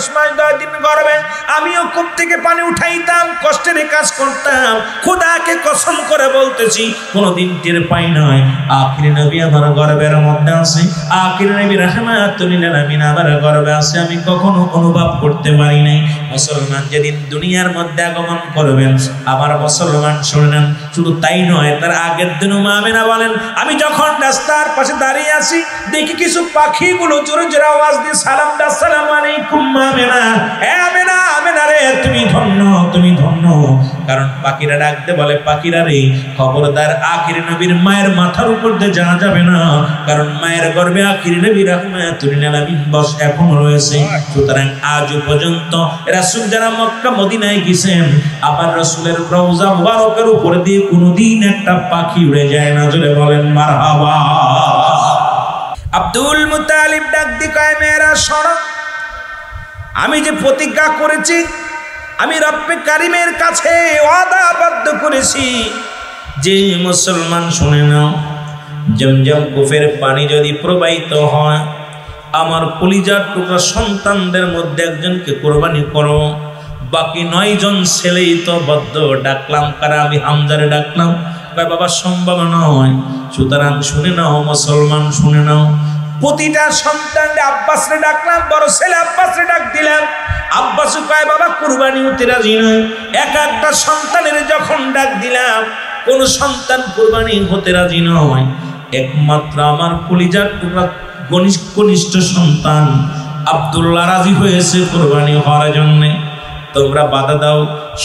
10 মাস 10 দিন গর্ভে আমিও কূপ থেকে পানি উঠাইতাম, কষ্টের কাজ করতাম। খোদাকে কসম করে বলতেছি কোনদিন টের পাই নাই আখির নবী আমার গর্ভের মধ্যে আছে, আখির নবী রাহমাতুল লিল আলামিন আমার গর্ভে আছে, আমি কখনো অনুভব করতে পারি নাই। মুসলমান যেদিন দুনিয়ার মধ্যে আগমন করবেন আবার মুসলমান শুনেন, শুধু তাই নয়, তার আগের দিন মা আমেনা বলেন আমি যখন রাস্তার পাশে দাঁড়িয়ে আছি দেখি কিছু পাখিগুলো জোরে জোরে আওয়াজ দিয়ে সালাম দেয়, আসসালামু আলাইকুম মা আমেনা, এ আমেনা, আমেনা রে তুমি ধন্য, তুমি ধন্য। কারণ পাখিরা ডাকতে বলে পাখিরা রে খবরদার আখির নবীর মায়ের মাথার উপর দিয়ে জানা যাবে না, কারণ মায়ের গর্ভে আখির নবী রাহমাতুল লিল আলামিন বস এখন রয়েছে। সুতরাং আজ পর্যন্ত রাসূল যারা মক্কা মদিনায় গেছেন আবার রাসূলের রওজা মুবারকের উপর দিয়ে কোনদিন একটা পাখি উড়ে যায় না, জোরে বলেন মারহাবা। আব্দুল মুত্তালিব ডাক দি কয় মেয়েরা শোনো, আমি যে প্রতিজ্ঞা করেছি, আমি রব্বে কারিমের কাছে ওয়াদাবদ্ধ করেছি যে মুসলমান শুনে নাও, জমজম কূপের পানি যদি প্রবাহিত হয় আমার কলিজার টুকরা সন্তানদের মধ্যে একজনকে কোরবানি করো, বাকি 9 জন ছেলেই তো বদ্ধ। ডাকলাম কারা? আমি হামজারে ডাকলাম। কয় বাবা সম্ভব নয়। সুতরাং শুনে নাও মুসলমান, শুনে নাও, প্রতিটা সন্তান আব্বাসরে ডাকলাম, বড় ছেলে আব্বাসরে ডাক দিলাম। আব্বাস কয় বাবা কুরবানি হতে রাজি নয়। একটা সন্তানের যখন ডাক দিলাম কোন সন্তান কুরবানি হতে রাজি নয়, একমাত্র আমার কলিজার টুকরা কনিষ্ঠ সন্তান আব্দুল্লাহ রাজি হয়েছে কুরবানি হওয়ার জন্য। তোমরা বাধা দাও।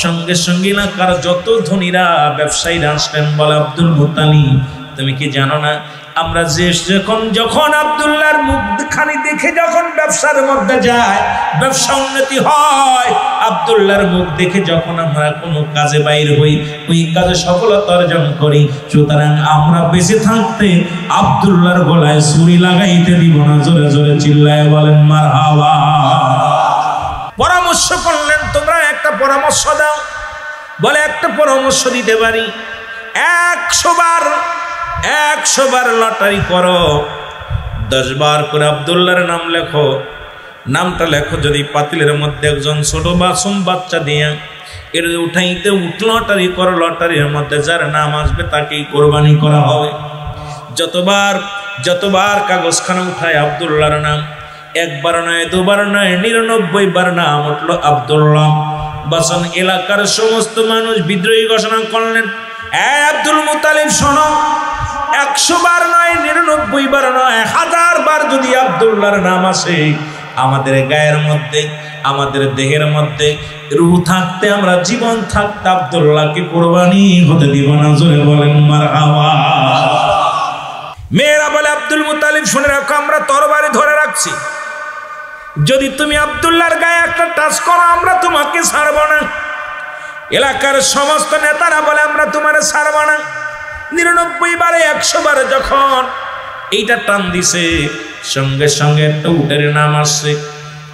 সঙ্গে সঙ্গে এলাকার যত ধনীরা ব্যবসায়ীরা আসলেন, বলে আব্দুল মুত্তালিব তুমি কি জানো না আমরা যখন আব্দুল্লাহর মুখখানি দেখে যখন ব্যবসার মধ্যে যায় ব্যবসা উন্নতি হয়, আব্দুল্লাহর মুখ দেখে যখন আমরা কোনো কাজে বাইর হই ওই কাজে সফলতা অর্জন করি। সুতরাং আমরা বেঁচে থাকতে আব্দুল্লাহর গলায় ছুরি লাগাইতে দিব না। জোরে জোরে চিল্লায় বলেন মারহাবা। পরামর্শ করলেন, তোমরা একটা পরামর্শ দাও। বলে একটা পরামর্শ দিতে পারি, 100 বার লটারি করো, 10 বার করে আব্দুল্লাহর নাম লেখো। নামটা লেখো, যদি পাতিলের মধ্যে একজন ছোট মাসুম বাচ্চা দিয়ে এর উঠাইতে লটারি করো, লটারির মধ্যে যার নাম আসবে তাকেই কোরবানি করা হবে। যতবার কাগজখানা উঠায় আব্দুল্লাহর নাম, 1 বার নয় 2 বার নয় 99 বার নাম উঠলো আব্দুল্লাহ। বাসন এলাকার সমস্ত মানুষ বিদ্রোহী ঘোষণা করলেন, আব্দুল মুত্তালিব শোনো, 100 বার নয় 99 বার নয় 1000 বার যদি আব্দুল্লাহর নাম আসে আমাদের গায়ের মধ্যে, আমাদের দেহের মধ্যে রূহ থাকতে, আমরা জীবন থাকতে আব্দুল্লাহকে কোরবানি হতে দিব না। জোরে বলেন মারহাবা। মেয়েরা বলে আব্দুল মুত্তালিব শুনে রাখো, আমরা তরবারি ধরে রাখছি, যদি তুমি আব্দুল্লাহর গায়ে একটা টাচ করো আমরা তোমাকে ছাড়ব না। এলাকার সমস্ত নেতারা বলে আমরা তোমার ছাড়ব না। 99 বারে 100 বারে যখন এইটা টান দিছে সঙ্গে সঙ্গে একটা উটের নাম আসছে।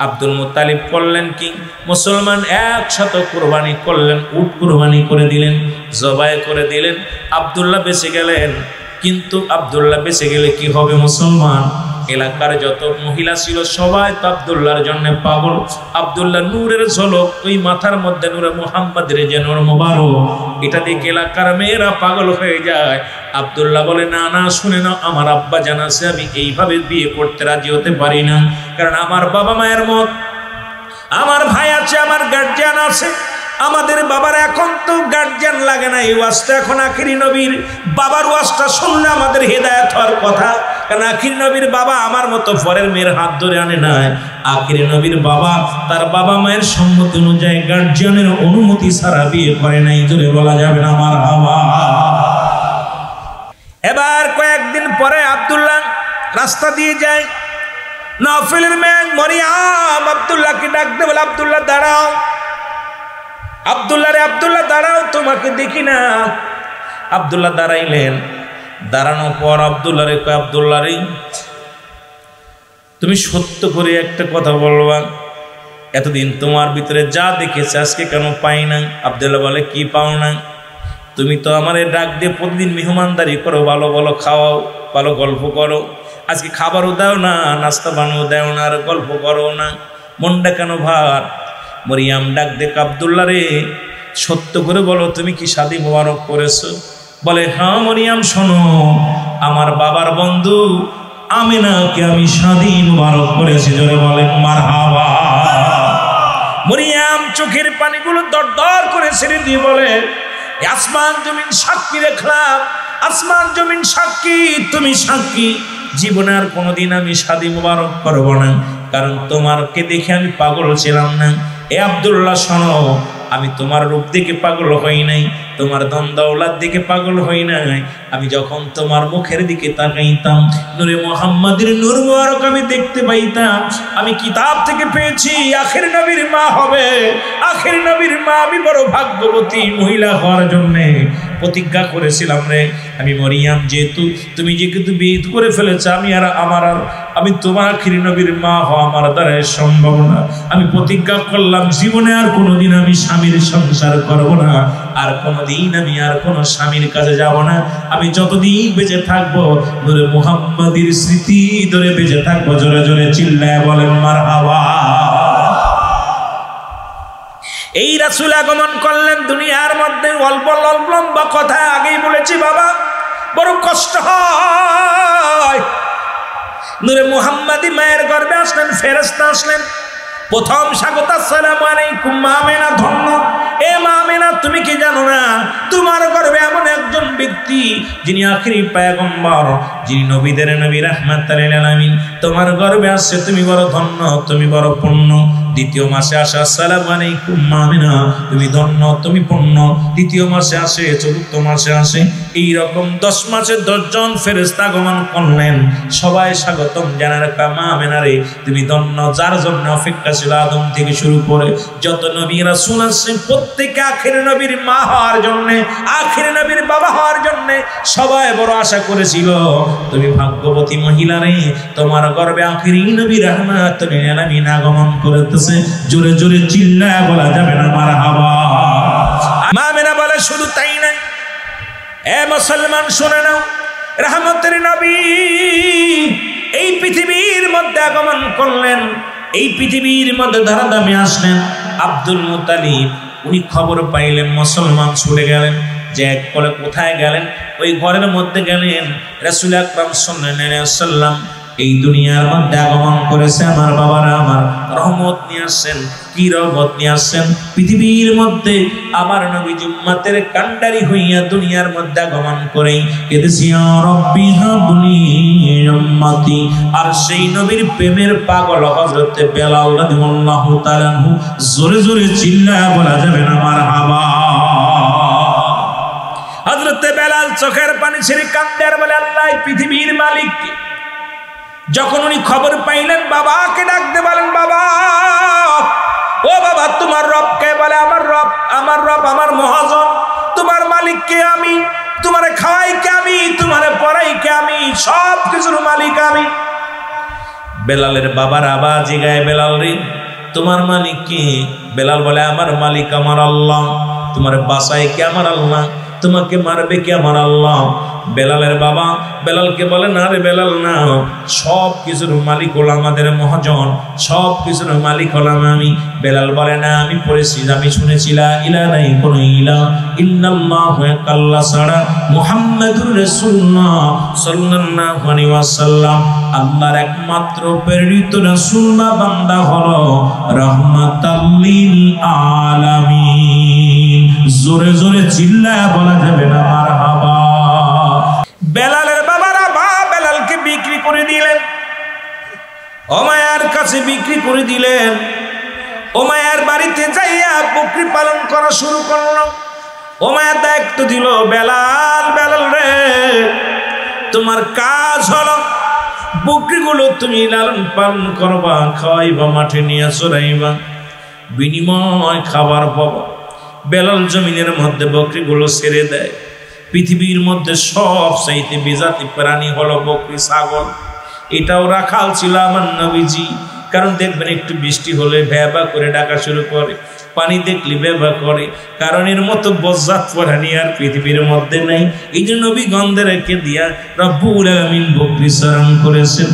আব্দুল মুত্তালিব করলেন কি, মুসলমান একসাথে কোরবানি করলেন, উট কোরবানি করে দিলেন, জবাই করে দিলেন। আব্দুল্লাহ বেঁচে গেলেন। কিন্তু আব্দুল্লাহ বেঁচে গেলে কি হবে মুসলমান? এলাকার যত মহিলা ছিল সবাই তো আব্দুল্লাহর জন্য পাগল। আব্দুল্লাহ নূরের ঝলক, ওই মাথার মধ্যে নূরে মুহাম্মাদের যে নূর মুবারক, এটা দেখে এলাকার মেয়েরা পাগল হয়ে যায়। আব্দুল্লাহ বলে না না, শুনে নাও, আমার আব্বা জানাছে আমি এইভাবে বিয়ে করতে রাজি হতে পারি না, কারণ আমার বাবা মায়ের মত, আমার ভাই আছে, আমার গার্জিয়ান আছে। আমাদের বাবার এখন তো গার্জিয়ান লাগে না, এই ওয়াজটা এখন আখিরি নবীর বাবার ওয়াজটা শুনলে আমাদের হেদায়েত হওয়ার কথা। কারণ আখিরি নবীর বাবা আমার মতো পরের মেয়ের হাত ধরে আনে নাই। আখিরি নবীর বাবা তার বাবা মায়ের সম্মতি অনুযায়ী গার্জিয়ানের অনুমতি ছাড়া বিয়ে করে নাই। জোরে বলা যাবে না মারহাবা। এবার কয়েকদিন পরে আব্দুল্লাহ রাস্তা দিয়ে যায়, নফলের মেয়ে মরিয়াম আব্দুল্লাহকে ডাকতে বলে, আব্দুল্লাহ দাঁড়াও, আব্দুল্লাহ রে আব্দুল্লাহ দাঁড়াও, তোমাকে দেখি না। আব্দুল্লাহ দাঁড়াইলেন। দাঁড়ানোর পর আব্দুল্লাহ রে কয়, আব্দুল্লাহ রে তুমি সত্য করে একটা কথা বলবা, এতদিন তোমার ভিতরে যা দেখেছে আজকে কেন পাই না? আব্দুল্লাহ বলে, কি পাও না? তুমি তো আমার ডাক দিয়ে প্রতিদিন মেহমানদারি করো, ভালো ভালো খাওয়াও, ভালো গল্প করো, আজকে খাবারও দাও না, নাস্তা বানাও দাও না, আর গল্প করো না। মনটা কেন ভার? মরিয়াম ডাক দেখ, আব্দুল্লাহ রে, সত্য করে বলো তুমি কি শাদী মোবারক করেছো? বলে, হ্যাঁ মরিয়াম, শোনো, আমার বাবার বন্ধু আমিনাকে আমি শাদী মোবারক করেছি। জোরে বলেন মারহাবা। মরিয়াম চোখের পানিগুলো দরদর করে ছেড়ে দিয়ে বলে, আসমান জমিন সাক্ষী রাখলাম, আসমান জমিন সাক্ষী, তুমি সাক্ষী, জীবনে আর কোনোদিন আমি শাদী মোবারক করব না, কারণ তোমারকে দেখে আমি পাগল ছিলাম না। এ আব্দুল্লাহ শোনো, আমি তোমার রূপ দেখে পাগল হই নাই, তোমার ধন দৌলত দেখে পাগল হই নাই। আমি যখন তোমার মুখের দিকে তাকাইতাম, নূরে মুহাম্মাদের নূর মুবারক আমি দেখতে পাইতাম। আমি কিতাব থেকে পেয়েছি আখির নবীর মা হবে, আখির নবীর মা। আমি বড় ভাগ্যবতী মহিলা হওয়ার জন্য প্রতিজ্ঞা করেছিলাম রে। আমি মরিয়াম, যেহেতু তুমি যেহেতু বিয়ে করে ফেলেছ, আমি তোমার আখির নবীর মা হওয়া আমার দ্বারা সম্ভব না। আমি প্রতিজ্ঞা করলাম জীবনে আর কোনোদিন আমি স্বামীর সংসার করব না, আর কোনোদিন আমি আর কোনো স্বামীর কাছে যাব না। আমি যতদিন বেঁচে থাকবো নূরে মুহাম্মাদের স্মৃতি ধরে বেঁচে থাকবো। জোরে জোরে চিল্লায় বলেন মারহাবা। এই রাসূল আগমন করলেন দুনিয়ার মধ্যে। অল্প লম্বা কথা আগেই বলেছি বাবা, বড় কষ্ট হয়। নূরে মুহাম্মাদি মায়ের গর্ভে আসলেন, ফেরেশতা আসলেন। প্রথম স্বাগত, আসসালামু আলাইকুম মা আমেনা, ধন্য। এ মা আমেনা, তুমি কি জানো না তোমার গর্ভে এমন একজন ব্যক্তি যিনি আখিরি পয়গম্বর, যিনি নবীদের নবী রাহমাতুল লিল আলামিন, তোমার গর্ভে আসছে, তুমি বড় ধন্য, তুমি বড় পুণ্য। দ্বিতীয় মাসে আসে, আসসালামু আলাইকুম মা আমেনা, তুমি ধন্য, তুমি পুণ্য। তৃতীয় মাসে আসে, চতুর্থ মাসে আসে, এইরকম 10 মাসে 10 জন ফেরেশতা আগমন করলেন। সবাই স্বাগতম জানার মা আমেনা রে, তুমি ধন্য, যার জন্য অপেক্ষা ছিল আদম থেকে শুরু করে যত নবী রাসূল আসছেন, প্রত্যেকে আখির নবীর মা হওয়ার জন্য, আখির নবীর বাবা হওয়ার জন্য সবাই বড় আশা করেছিল। তুমি ভাগ্যবতী মহিলা রে, তোমার গর্ভে আখির নবী রাহমাতুল লিল আলামিন আগমন করেছে। জোরে জোরে চিল্লায় বলা যাবে না মারহাবা। মা আমেনা বলে, শুধু তাই নাই, এ মুসলমান শুনে নাও, রহমতের নবী এই পৃথিবীর মধ্যে আগমন করলেন, এই পৃথিবীর মধ্যে ধারাধামে আসলেন। আব্দুল মুত্তালিব উনি খবর পাইলেন মুসলমান ছুটে গেলেন, যে এক কলে কোথায় গেলেন? ওই ঘরের মধ্যে গেলেন। রাসূল আকরাম সাল্লাল্লাহু আলাইহি ওয়াসাল্লাম এই দুনিয়ার মধ্যে আগমন করেছে আমার বাবারা, আমার রহমত নিয়ে আসছেন। কি রহমত নিয়ে আসছেন? পৃথিবীর মধ্যে আমার নবী উম্মতের কান্ডারি হইয়া দুনিয়ার মধ্যে আগমন করেই কেঁদেছি, ইয়া রাব্বি হাবলি উম্মতি। আর সেই নবীর প্রেমের পাগল হযরত বেলাল রাদিয়াল্লাহু তাআলা আনহু, জোরে জোরে চিল্লায়া বলা যাবে না মারহাবা। হযরত বেলাল চোখের পানি ছেড়ে কাঁদে আর বলে, আল্লাহ পৃথিবীর মালিক। যখন উনি খবর পাইলেন, বাবাকে ডাকতে বলেন, বাবা, ও বাবা, তোমার রব কে? বলে, আমার রব, আমার রব আমার মহাজন। তোমার মালিক কে? আমি। তোমারে খাওয়াই কে? আমি। তোমারে পড়াই কে? আমি। সব কিছুর মালিক আমি। বেলালের বাবার আবার জিগায়, বেলাল রে, তোমার মালিক কে? বেলাল বলে, আমার মালিক আমার আল্লাহ। তোমার বাসায় কে? আমার আল্লাহ। তোমাকে মারবে কে? আমার আল্লাহ। বেলালের বাবা বেলালকে বলে, না রে বেলাল, না, সব কিছুর মালিক হলো আমাদের মহাজন, সব কিছুর মালিক হলাম আমি। বেলাল বলে, না, আমি পড়েছি, আমি শুনেছি লা ইলাহা নাই কোন ইলাহ ইল্লাল্লাহু আল্লাহ ছাড়া মুহাম্মাদুর রাসূলুল্লাহ সাল্লাল্লাহু আলাইহি ওয়াসাল্লাম আল্লাহর একমাত্র প্রেরিত রাসূল বা বান্দা হলো রাহমাতাল লিল আলামিন। জোরে জোরে চিল্লায়া বলা যাবে না মারহাবা। বেলালের বাবারা বেলালকে বিক্রি করে দিলেন, উমাইয়ার কাছে বিক্রি করে দিলেন। উমাইয়ার বাড়িতে যাইয়া বকরি পালন করা শুরু করলো। উমাইয়া দায়িত্ব দিল, বেলাল, বেলাল রে, তোমার কাজ হলো বকরিগুলো তুমি লালন পালন করবা, খাওয়াইবা, মাঠে নিয়ে চড়াইবা, বিনিময় খাবার পাবা। বেলাল জমিনের মধ্যে বকরিগুলো ছেড়ে দেয়। পৃথিবীর মধ্যে সব চাইতে বিজাতি প্রাণী হলো বকরি, ছাগল। এটাও রাখাল ছিল আমার নবীজি। কারণ দেখবেন একটু বৃষ্টি হলে ভ্যাবা করে ডাকা শুরু করে, পানি দেখলে ব্যবহার করে, কারণ এর মতো বজ্জাত প্রাণী আর পৃথিবীর মধ্যে নেই। এই যে নবীগণদের রেখে দিয়া রব্বুল আলামিন বকরি চরণ করেছেন।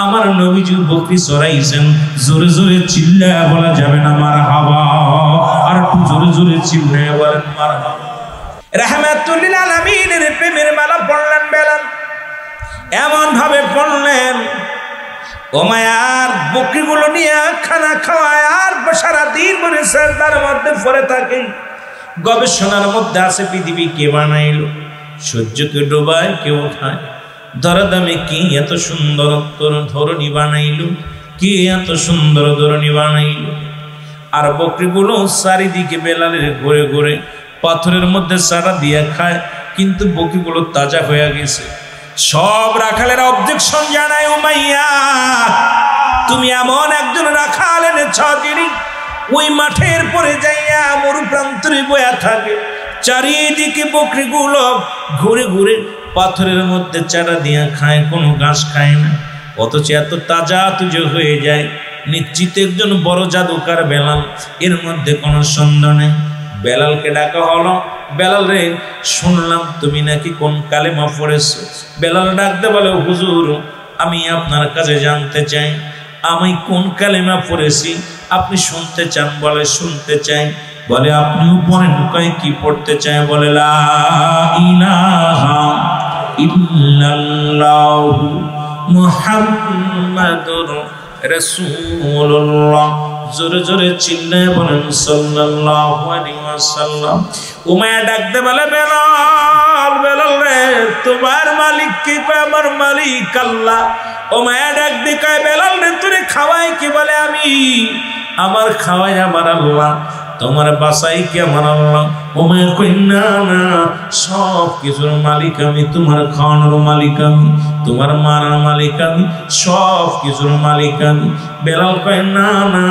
আমার নবীজি বকরি চড়াইছেন। জোরে জোরে চিল্লায়া বলা যাবে না মারহাবা? আর একটু জোরে জোরে চিল্লায়া বলেন মারহাবা। রাহমাতুল লিল আলামিনের প্রেমের মালা পড়লেন বেলাল, এমন ভাবে পড়লেন ও মায়ার বকরিগুলো নিয়ে খানা খাওয়ায় আর সারাদিন ধরে সেজদার মধ্যে পড়ে থাকে। গবেষণার মধ্যে আছে পৃথিবী কে বানাইলো, সূর্যকে ডোবায় কেউ খায়, ধরাধামে কি এত সুন্দর ধরণী বানাইলো, কি এত সুন্দর ধরণী বানাইলো। আর বকরিগুলো চারিদিকে বেলালের ঘুরে ঘুরে পাথরের মধ্যে চারা দিয়ে খায়, কিন্তু বকরিগুলো তাজা হয়ে গেছে। সব রাখালেরা অবজেকশন জানায়, উমাইয়া তুমি এমন একজন রাখাল এনেছ যিনি ওই মাঠের পরে যাইয়া মরু প্রান্তরে বয়া থাকে, চারিদিকে বকরিগুলো ঘুরে ঘুরে পাথরের মধ্যে চারা দিয়া খায়, কোনো ঘাস খায় না, অথচ এত তাজা তুজো হয়ে যায়। নিশ্চিত একজন বড় জাদুকার বেলাল, এর মধ্যে কোনো সন্দেহ নেই। বেলালকে ডাকা হলো, বেলাল রে শুনলাম তুমি নাকি কোন কালেমা পড়েছো। বেলাল ডাকতে বলে, হুজুর আমি আপনার কাছে জানতে চাই আমি কোন কালেমা পড়েছি, আপনি শুনতে চান? বলে শুনতে চাই। বলে আপনিও পড়েন। কয় কি পড়তে চায়? বলে লা ইলাহা ইল্লাল্লাহু মুহাম্মাদুর রাসূলুল্লাহ। জোরে জোরে চিল্লায় বলেন সাল্লাল্লাহু আলাইহি ওয়াসাল্লাম। উমাইয়া ডাকতে বলে, বেলাল বেলাল রে তোমার মালিক কি? কয় আমার মালিক আল্লাহ। উমাইয়া ডাক দিয়ে কয়, বেলাল রে তোরে খাওয়াই কি? বলে আমি, আমার খাওয়াই আমার আল্লাহ, তোমার বাসাই কি আমার আল্লাহ। উমাইয়া কয় না না, সব কিছুর মালিক আমি, তোমার খাওয়ানোর মালিক আমি, তোমার মারার মালিক আমি, সব কিছুর মালিক আমি। বেলাল কয় না না,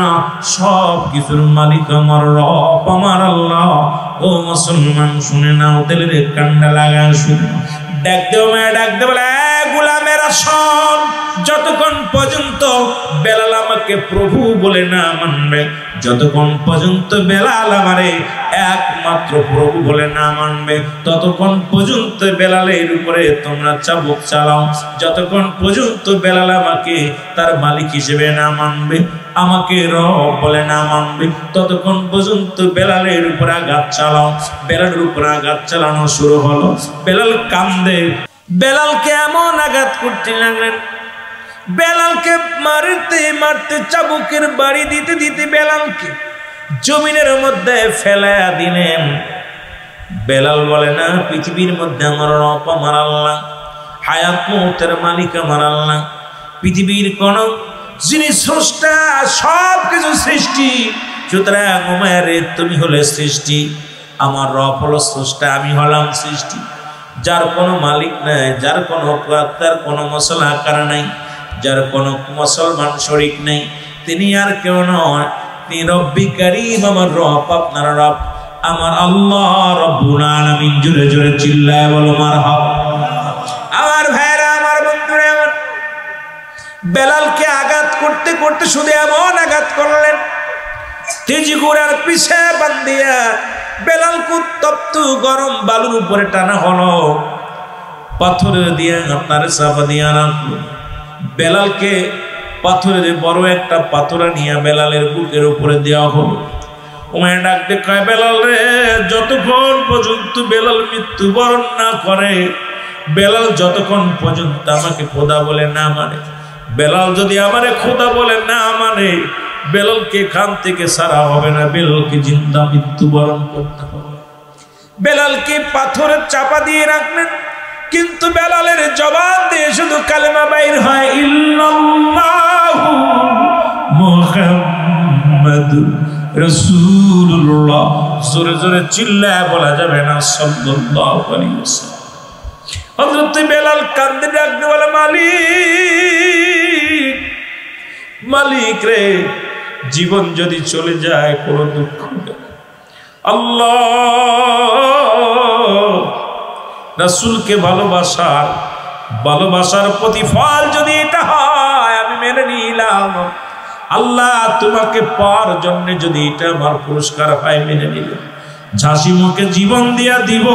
সব কিছুর মালিক আমার রব, আমার আল্লাহ। ও মুসলমান শুনে নাও, তেলের কান্ডা লাগা শুনে ডাক দেও। মেয়ে ডাক দে বলে, গোলামেরা শোন, যতক্ষণ পর্যন্ত বেলাল আমাকে প্রভু বলে না মানবে, যতক্ষণ পর্যন্ত বেলাল আমারে একমাত্র প্রভু বলে না মানবে, ততক্ষণ পর্যন্ত বেলালের উপরে তোমরা চাবুক চালাও। যতক্ষণ পর্যন্ত বেলাল আমাকে তার মালিক হিসেবে না মানবে, আমাকে রব বলে না মানবে, ততক্ষণ পর্যন্ত বেলালের উপর আঘাত চালাও। বেলালের উপর আঘাত চালানো শুরু হলো। বেলাল কান্দে। বেলালকে এমন আঘাত করতে লাগলেন, বেলালকে মারতে মারতে চাবুকের বাড়ি দিতে দিতে বেলালকে জমিনের মধ্যে ফেলায়া দিলেন। বেলাল বলে না, পৃথিবীর মধ্যে আমার রব আমার আল্লাহ, হায়াত মৌতের মালিক আমার আল্লাহ, পৃথিবীর কোন যিনি স্রষ্টা, সব কিছু সৃষ্টি, সুতরাং উমাইয়া রে তুমি হলে সৃষ্টি, আমার রব হলো স্রষ্টা, আমি হলাম সৃষ্টি, যার কোনো মালিক নাই, যার কোনো তার কোনো মশলা আকার নাই, যার কোনো মুসলমান শরীক নেই, তিনি আর কেউ নয়, তিনি রব্বি কারীম, আমার রব, আপনার রব, আমার আল্লাহ রব্বুল আলামিন। জোরে জোরে চিল্লায় বলো মারহাবা। আমার ভাইরা, আমার বন্ধুরা, আমার বেলালকে আঘাত করতে করতে শুধু এমন আঘাত করলেন, তেজি ঘোড়ার পিছে বান্ধিয়া বেলালকে তপ্ত গরম বালুর উপরে টানা হলো, পাথরের দিয়ে আপনার চাপা দিয়া রাখলো। বেলালকে পাথরের বড় একটা পাথর নিয়ে বেলালের বুকের উপরে দেওয়া হলো। উমাইয়া ডাকতে কয়, বেলাল রে যতক্ষণ পর্যন্ত বেলাল মৃত্যুবরণ না করে, বেলাল যতক্ষণ পর্যন্ত আমাকে খোদা বলে না মানে, বেলাল যদি আমারে খোদা বলে না মানে, বেলালকে খান থেকে সারা হবে না, বেলালকে জিন্দা মৃত্যুবরণ করতে হবে। বেলালকে পাথরের চাপা দিয়ে রাখলেন, কিন্তু বেলালের জবান দিয়ে শুধু কালেমা বাইর হয়, ইল্লাল্লাহু মুহাম্মাদুর রাসূলুল্লাহ। জোরে জোরে চিল্লায় বলা যাবে না সাল্লাল্লাহু আলাইহি ওয়াসাল্লাম। হযরত বেলাল কান্দে ডাকতে বলে, মালিক মালিক রে, জীবন যদি চলে যায় কোনো দুঃখ নেই, আল্লাহ রাসূলকে ভালোবাসার প্রতিফল যদি এটা হয় আমি মেনে নিলাম, আল্লাহ তোমাকে পাওয়ার জন্য যদি এটা আমার পুরস্কার হয় মেনে নিলে, ঝাঁসি মুখে জীবন দিয়া দিব,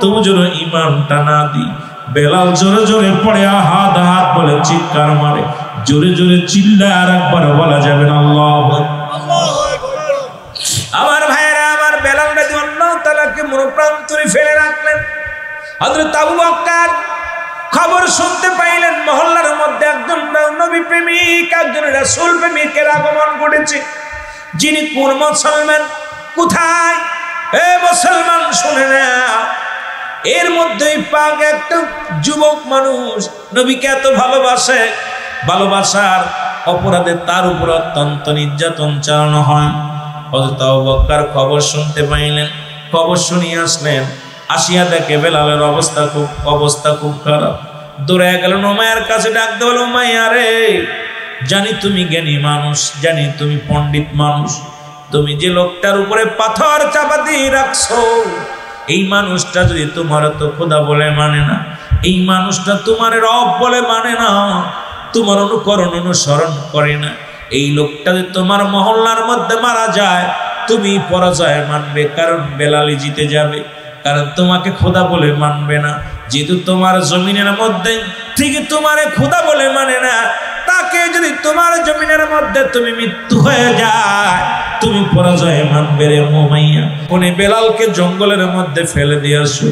তবু যেন ইমানটা না দিই। বেলাল জোরে জোরে পড়ে হাত হাত বলে চিৎকার মারে, জোরে জোরে চিল্লায় আর একবার বলা যাবে না আল্লাহু আকবার। আমার ভাইয়েরা, আমার বেলাল রাদিয়াল্লাহু তাআলাকে মরুপ্রান্তরে ফেলে রাখলেন। হযরত আবু বকর খবর শুনতে পাইলেন মহল্লার মধ্যে একজন নবী প্রেমিক, একজন রাসূল প্রেমিকের আগমন ঘটেছে। যিনি কোন মুসলমান, কোথায়? এ মুসলমান শুনে না, এর মধ্যেই পাক একটা যুবক মানুষ নবীকে এত ভালোবাসে, ভালোবাসার অপরাধে তার উপর অত্যন্ত নির্যাতন চালানো হয়। হযরত আবু বকর খবর শুনতে পাইলেন, খবর শুনিয়ে আসলেন। আসিয়া দেখে বেলালের অবস্থা খুব খারাপ। দৌড়ে গেল উমাইয়ার কাছে, ডাকতে বলো, উমাইয়া রে, জানি তুমি জ্ঞানী মানুষ, জানি তুমি পণ্ডিত মানুষ, তুমি যে লোকটার উপরে পাথর চাপা দিয়ে রাখছো, এই মানুষটা যদি তোমার তো খোদা বলে মানে না, এই মানুষটা তোমার রব বলে মানে না, তোমার অনুসরণ করে না, এই লোকটা যদি তোমার মহল্লার মধ্যে মারা যায়, তুমি পরাজয় মানবে, কারণ বেলালই জিতে যাবে, কারণ তোমাকে খোদা বলে মানবে না। যেহেতু তোমার জমিনের মধ্যে ঠিক তোমারে খোদা বলে মানে না, তাকে যদি তোমার জমিনের মধ্যে তুমি মৃত্যু হয়ে যায়, তুমি পরাজয় মানবে রে উমাইয়া। কোনে বেলালকে জঙ্গলের মধ্যে ফেলে দিয়ে আসো।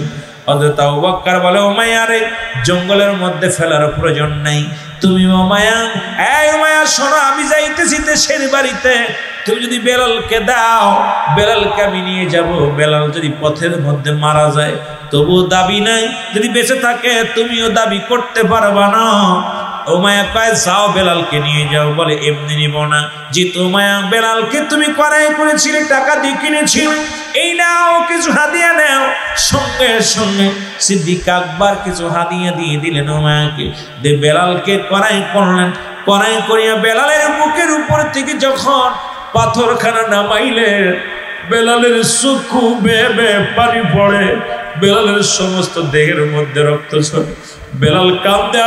হযরত আবু বকর বলে, উমাইয়া রে, জঙ্গলের মধ্যে ফেলার প্রয়োজন নাই। তুমি উমাইয়া, এই উমাইয়া শোনো, আমি যাইতেছি দেশের বাড়িতে, তুমি যদি বেলালকে দাও, বেলালকে আমি নিয়ে যাব। বেলাল যদি পথের মধ্যে মারা যায় তবু দাবি নাই, যদি বেঁচে থাকে তুমিও দাবি করতে পারবা না। উমাইয়া কয়, যাও বেলালকে নিয়ে যাও। বলে, এমনি নিব না, যে উমাইয়া বেলালকে তুমি কড়াই করেছিলে, টাকা দিয়ে কিনেছিলে, এই নাও কিছু হাদিয়া নাও। সঙ্গে সঙ্গে সিদ্দিক আকবর কিছু হাদিয়া দিয়ে দিলেন উমাইয়াকে। যে বেলালকে কড়াই করলেন, কড়াই করিয়া বেলালের বুকের উপর থেকে যখন পাথরখানা নামাইলেন, বেলালের চক্ষু বেয়ে বেয়ে পানি পড়ে, বেলালের সমস্ত দেহের মধ্যে রক্ত ঝরে। বেলাল কান্দে,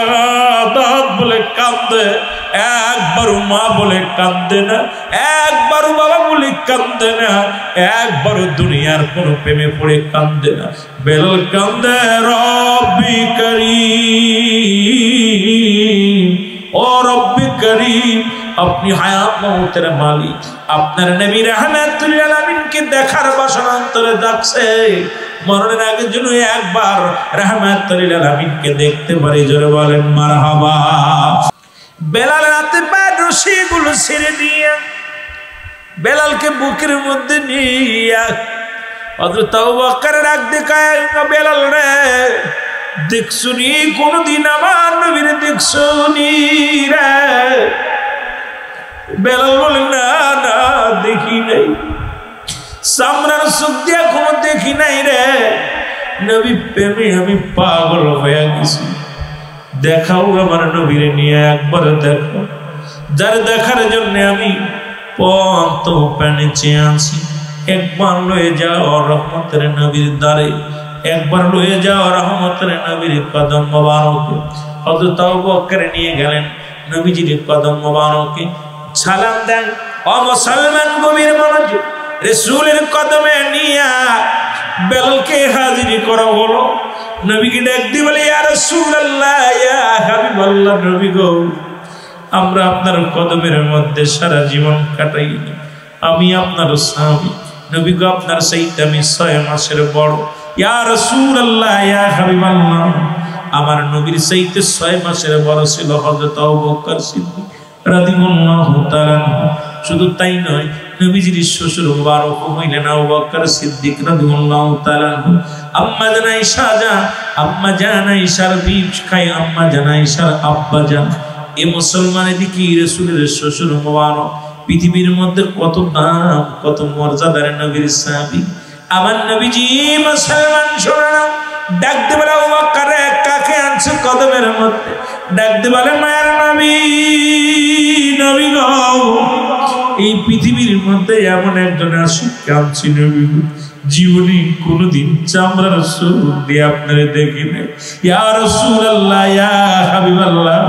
আদাত বলে কান্দে, একবারও মা বলে কান্দে না, একবারও বাবা বলে কান্দে না, একবারও দুনিয়ার কোনো প্রেমে পড়ে কান্দে না। বেলাল কান্দে, রব্বি করিম, ও রব্বি করিম, আপনি হায়াত মওতের মালিক, আপনার নবী রাহমাতুল আলামিনকে দেখার বাসনা অন্তরে জাগছে, মরণের আগের জন্য একবার রাহমাতুল আলামিনকে দেখতে পারি। জোরে বলেন মারহাবা। বেলাল রাতে পায়ের রশিগুলো ছেড়ে দিয়ে বেলালকে বুকের মধ্যে নিয়ে হযরত আবু বকর ডাক দেখায়, বেলাল রে, দেখছুনি কোনদিন আমার নবীর? দেখছুনি রে? বেলাল বলে, না না, দেখি নাই, সামরার চোখ দিয়া কোনো দেখি নাই রে, নবী প্রেমে আমি পাগল হয়ে গেছি, দেখাও আমার নবীরে নিয়ে, একবার দেখো, যার দেখার জন্য আমি পন্ত প্যানে চেয়ে আছি, একবার লয়ে যাও রহমতের নবীর দ্বারে, একবার লয়ে যাও রহমতের নবীর কদম মোবারকে। হযরত আবু বকর নিয়ে গেলেন নবীজির কদম মোবারকে, সালাম দেন। ও মুসলমান, গভীর মনোযোগ, রাসূলের কদমে নিয়া বেলালকে হাজিরি করা হলো। নবীকে ডাক দিয়ে বলে, ইয়া রাসূলুল্লাহ, ইয়া হাবিবাল্লাহ, নবী গো, আমরা আপনার কদমের মধ্যে সারা জীবন কাটাই, আমি আপনার সাহাবী, নবী গো, আপনার চাইতে আমি 6 মাসের বড়। ইয়া রাসূলুল্লাহ, ইয়া হাবিবাল্লাহ, আমার নবীর চাইতে 6 মাসের বড় ছিল হযরত আবু বকর সিদ্দিক রাদিয়াল্লাহু তাআলা। শুধু তাই নয়, নবীজির শ্বশুর মুবারক হইলেন আবু বকর সিদ্দিক রাদিয়াল্লাহু তাআলা। আম্মা জান আয়েশা জান, আম্মা জান আয়েশার বীজ খায়, আম্মা জান আয়েশার আব্বা জান। এই মুসলমানের দিকে রাসূলের শ্বশুর মুবারক, পৃথিবীর মধ্যে কত নাম, কত মর্যাদার নবীর সাহাবী। আমার নবীজি মুসলমান শোনা ডাক দিয়ে বলে, আবু বকর কাকে আনছে কদমের মধ্যে? ডাক দিয়ে বলে, মায়ের নবী, নবী গো, এই পৃথিবীর মধ্যে এমন একজন আশিককে আনছি নবী, জীবনে কোনদিন চামড়ার চোখ দিয়ে আপনারে দেখি নাই। ইয়া রাসূলুল্লাহ, ইয়া হাবিবাল্লাহ,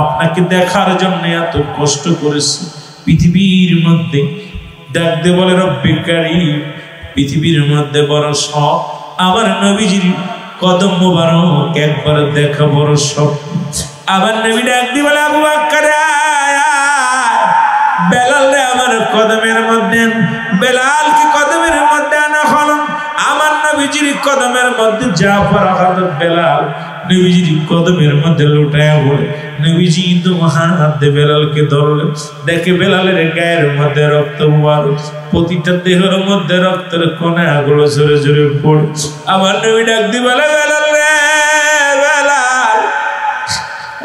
আপনাকে দেখার জন্য এত কষ্ট করেছি পৃথিবীর মধ্যে। ডাকতে বলে রব্বে কারীম, পৃথিবীর মধ্যে বড় সব আমার নবীজির কদম মোবারক একবার দেখা বড় সব। আবার নবী ডাকতে বলে আবু বকর বেলাল রে আমার কদমের মধ্যে, বেলালকে কদমের মধ্যে আনা হলো। আমার নবীজির কদমের মধ্যে জাফর হযরত বেলাল নবীজির কদমের মধ্যে লুটায়া বলে নবীজি তো হাত দিয়ে বেলালকে ধরলেন। দেখে বেলালের গায়ের মধ্যে রক্ত মুবারক, প্রতিটা দেহের মধ্যে রক্তের কণাগুলো ঝরে ঝরে পড়ে। আমার নবী ডাক দিয়ে বলে বেলাল রে বেলাল,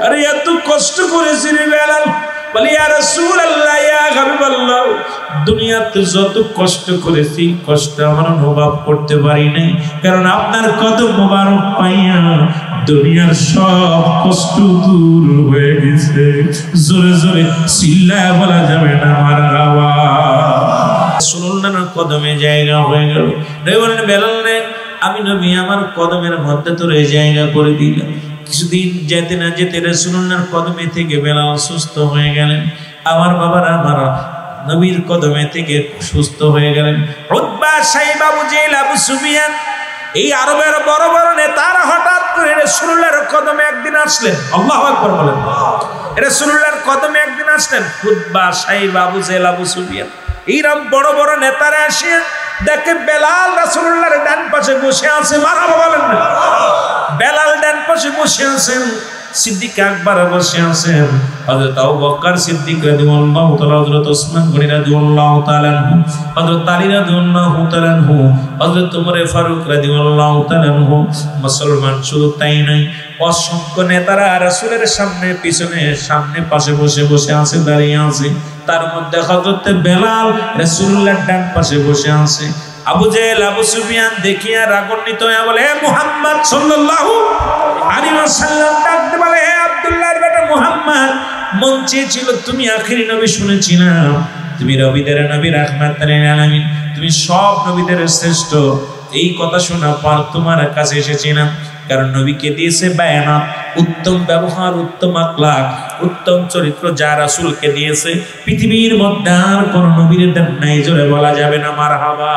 আরে এত কষ্ট করেছি রে বেলাল। বলি ইয়া রাসূলুল্লাহ ইয়া হাবিবাল্লাহ, দুনিয়াতে যত কষ্ট করেছি কষ্ট আমার অনুভব করতে পারি নাই, কারণ আপনার কদম মোবারক পাইয়া দুনিয়ার সব কষ্ট দূর হয়ে গেছে। জোরে জোরে চিল্লায় বলা যাবে না মারহাবা। রাসূলুল্লাহর কদমে জায়গা হয়ে গেল। বলেন বেলাল রে আমি নবী আমার কদমের মধ্যে তোর এই জায়গা করে দিলাম। কিছুদিন যেতে না যেতে রাসূলুল্লাহর কদমে থেকে বেলাল সুস্থ হয়ে গেলেন। আমার বাবারা আমার নবীর কদমে থেকে সুস্থ হয়ে গেলেন। উতবা, সাইবা, আবু জেহেল, আবু সুফিয়ান এই আরবের বড় বড় নেতারা হঠাৎ করে রাসূলুল্লাহর কদমে একদিন আসলেন। আল্লাহু আকবার বলেন। রাসূলুল্লাহর কদমে একদিন আসলেন উতবা, সাইবা, আবু জেহেল, আবু সুফিয়ান এইরকম বড় বড় নেতারা এসে দেখে বেলাল রাসূলুল্লাহর ডান পাশে বসে আছে। মারহাবা বলেন না। বেলাল ডান পাশে বসে আছেন, সিদ্দিক আকবর বসে আছেন, হযরত আবু বকর সিদ্দিক রাদিয়াল্লাহু তাআলা, হযরত ওসমান গনি রাদিয়াল্লাহু তাআলা আনহু, হযরত আলী রাদিয়াল্লাহু তাআলা আনহু, হযরত ওমর ফারুক রাদিয়াল্লাহু তাআলা আনহু। মুসলমান শুধু তাই নয়, অসংখ্য নেতারা রাসূলের সামনে পিছনে সামনে পাশে বসে বসে আছে, দাঁড়িয়ে আছে। তার মধ্যে হযরত বেলাল রাসূলুল্লাহর ডান পাশে বসে আছে। আবু জেহেল, আবু সুফিয়ান দেখিয়া রাগান্বিত হয়ে বলে হে মুহাম্মদ সাল্লাল্লাহু আলাইহি ওয়াসাল্লাম, ডাকতে বলে হে আব্দুল্লাহর বেটা মুহাম্মদ, মন চেয়েছিল তুমি আখেরি নবী শুনেছিলাম, তুমি নবীদের নবী রাহমাতুল লিল আলামিন, তুমি সব নবীদের শ্রেষ্ঠ। এই কথা শোনা পর তোমার কাছে এসেছিলাম, কারণ নবীকে দিয়েছে বায়ানাত, উত্তম ব্যবহার, উত্তম আখলাক, উত্তম চরিত্র যা রাসূলকে দিয়েছে পৃথিবীর মধ্যে আর কোন নবীর দান নাই। জোরে বলা যাবে না মারহাবা।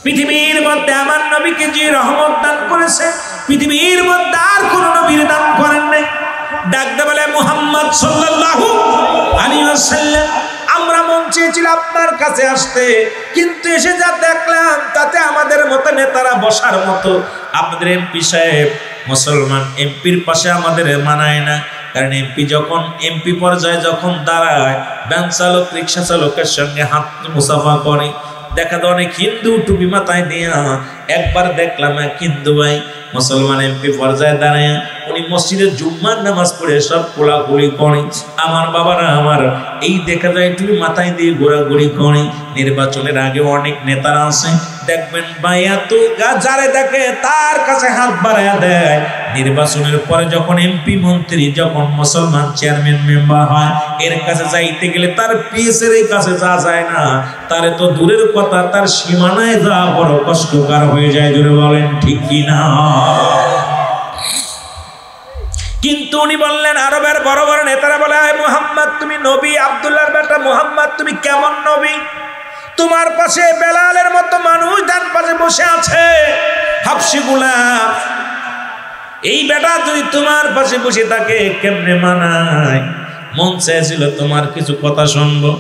পৃথিবীর মধ্যে আমার নবীকে যে রহমত দান করেছে পৃথিবীর মধ্যে আর কোন নবীর দান করেন নাই। ডাকতে বলে মুহাম্মদ সাল্লাল্লাহু আলাইহি ওয়াসাল্লাম, আমরা মন চেয়েছিল আপনার কাছে আসতে, কিন্তু এসে যা দেখলাম তাতে আমাদের মতো নেতারা বসার মতো। আপনাদের এমপি সাহেব মুসলমান, এমপির পাশে আমাদের মানায় না, কারণ এমপি যখন এমপি পর্যায়ে যখন দাঁড়ায় ভ্যান চালক রিক্সা চালকের সঙ্গে হাত মুসাফা করে। দেখা যায় অনেক হিন্দু টুপি মাথায় দিয়া। একবার দেখলাম এক হিন্দু ভাই মুসলমান এমপি পর্যায়ে দাঁড়ায়, উনি মসজিদে জুম্মার নামাজ পড়ে সব কোলাকুলি করে। আমার বাবারা আমার এই দেখা যায় টুপি মাথায় দিয়ে ঘোরাঘুরি করে। নির্বাচনের আগে অনেক নেতারা আছে, দেখবেন ভাই এত যারে দেখে তার কাছে হাত বাড়াইয়া দেয়। নির্বাচনের পরে যখন এমপি মন্ত্রী যখন মুসলমান চেয়ারম্যান মেম্বার হয়, এর কাছে যাইতে গেলে তার পিএসের কাছে যা যায় না, তারে তো দূরের কথা তার সীমানায় যাওয়া বড় কষ্টকর হয়ে যায়। জোরে বলেন ঠিক কিনা? কিন্তু উনি বললেন, আরবের বড় বড় নেতারা বলে আয় মুহাম্মদ তুমি নবী, আব্দুল্লাহর বেটা মুহাম্মদ তুমি কেমন নবী? তোমার পাশে বেলালের মতো মানুষ ডান পাশে বসে আছে, হাবশী গোলাম। এই বেটা যদি তোমার পাশে বসে থাকে কেমনে মানায়? মন চেয়েছিল তোমার কিছু কথা শুনবো,